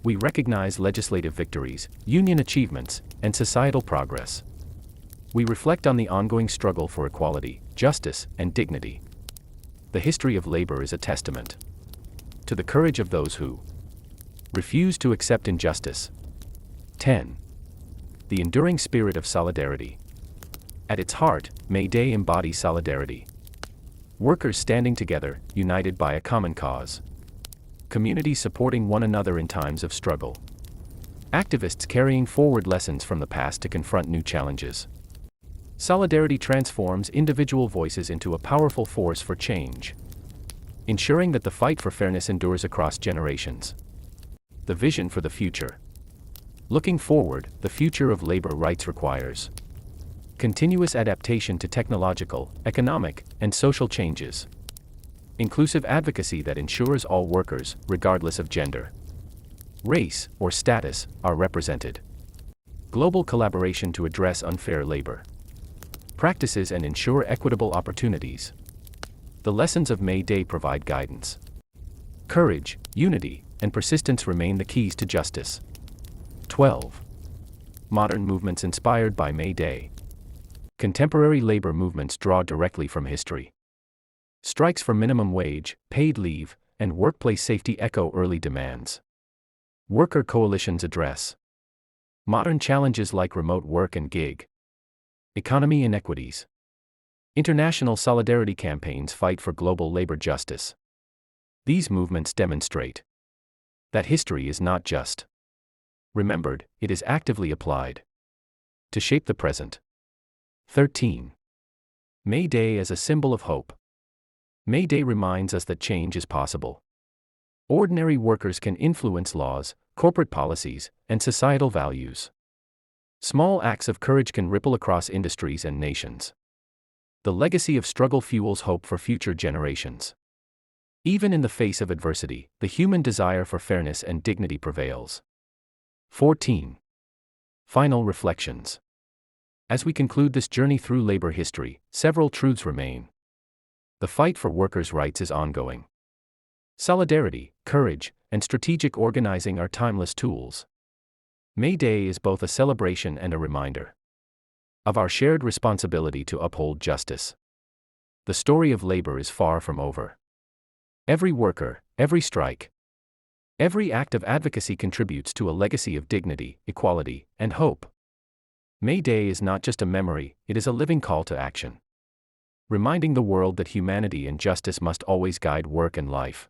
We recognize legislative victories, union achievements, and societal progress. We reflect on the ongoing struggle for equality, justice, and dignity. The history of labor is a testament to the courage of those who refuse to accept injustice. 10. The enduring spirit of solidarity. At its heart, May Day embodies solidarity. Workers standing together, united by a common cause. Communities supporting one another in times of struggle. Activists carrying forward lessons from the past to confront new challenges. Solidarity transforms individual voices into a powerful force for change, ensuring that the fight for fairness endures across generations. The vision for the future. Looking forward, the future of labor rights requires continuous adaptation to technological, economic, and social changes. Inclusive advocacy that ensures all workers, regardless of gender, race, or status, are represented. Global collaboration to address unfair labor practices and ensure equitable opportunities. The lessons of May Day provide guidance. Courage, unity, and persistence remain the keys to justice. 12. Modern movements inspired by May Day. Contemporary labor movements draw directly from history. Strikes for minimum wage, paid leave, and workplace safety echo early demands. Worker coalitions address modern challenges like remote work and gig economy inequities. International solidarity campaigns fight for global labor justice. These movements demonstrate that history is not just remembered, it is actively applied to shape the present. 13. May Day as a symbol of hope. May Day reminds us that change is possible. Ordinary workers can influence laws, corporate policies, and societal values. Small acts of courage can ripple across industries and nations. The legacy of struggle fuels hope for future generations. Even in the face of adversity, the human desire for fairness and dignity prevails. 14. Final reflections. As we conclude this journey through labor history, several truths remain. The fight for workers' rights is ongoing. Solidarity, courage, and strategic organizing are timeless tools. May Day is both a celebration and a reminder of our shared responsibility to uphold justice. The story of labor is far from over. Every worker, every strike, every act of advocacy contributes to a legacy of dignity, equality, and hope. May Day is not just a memory, it is a living call to action, reminding the world that humanity and justice must always guide work and life.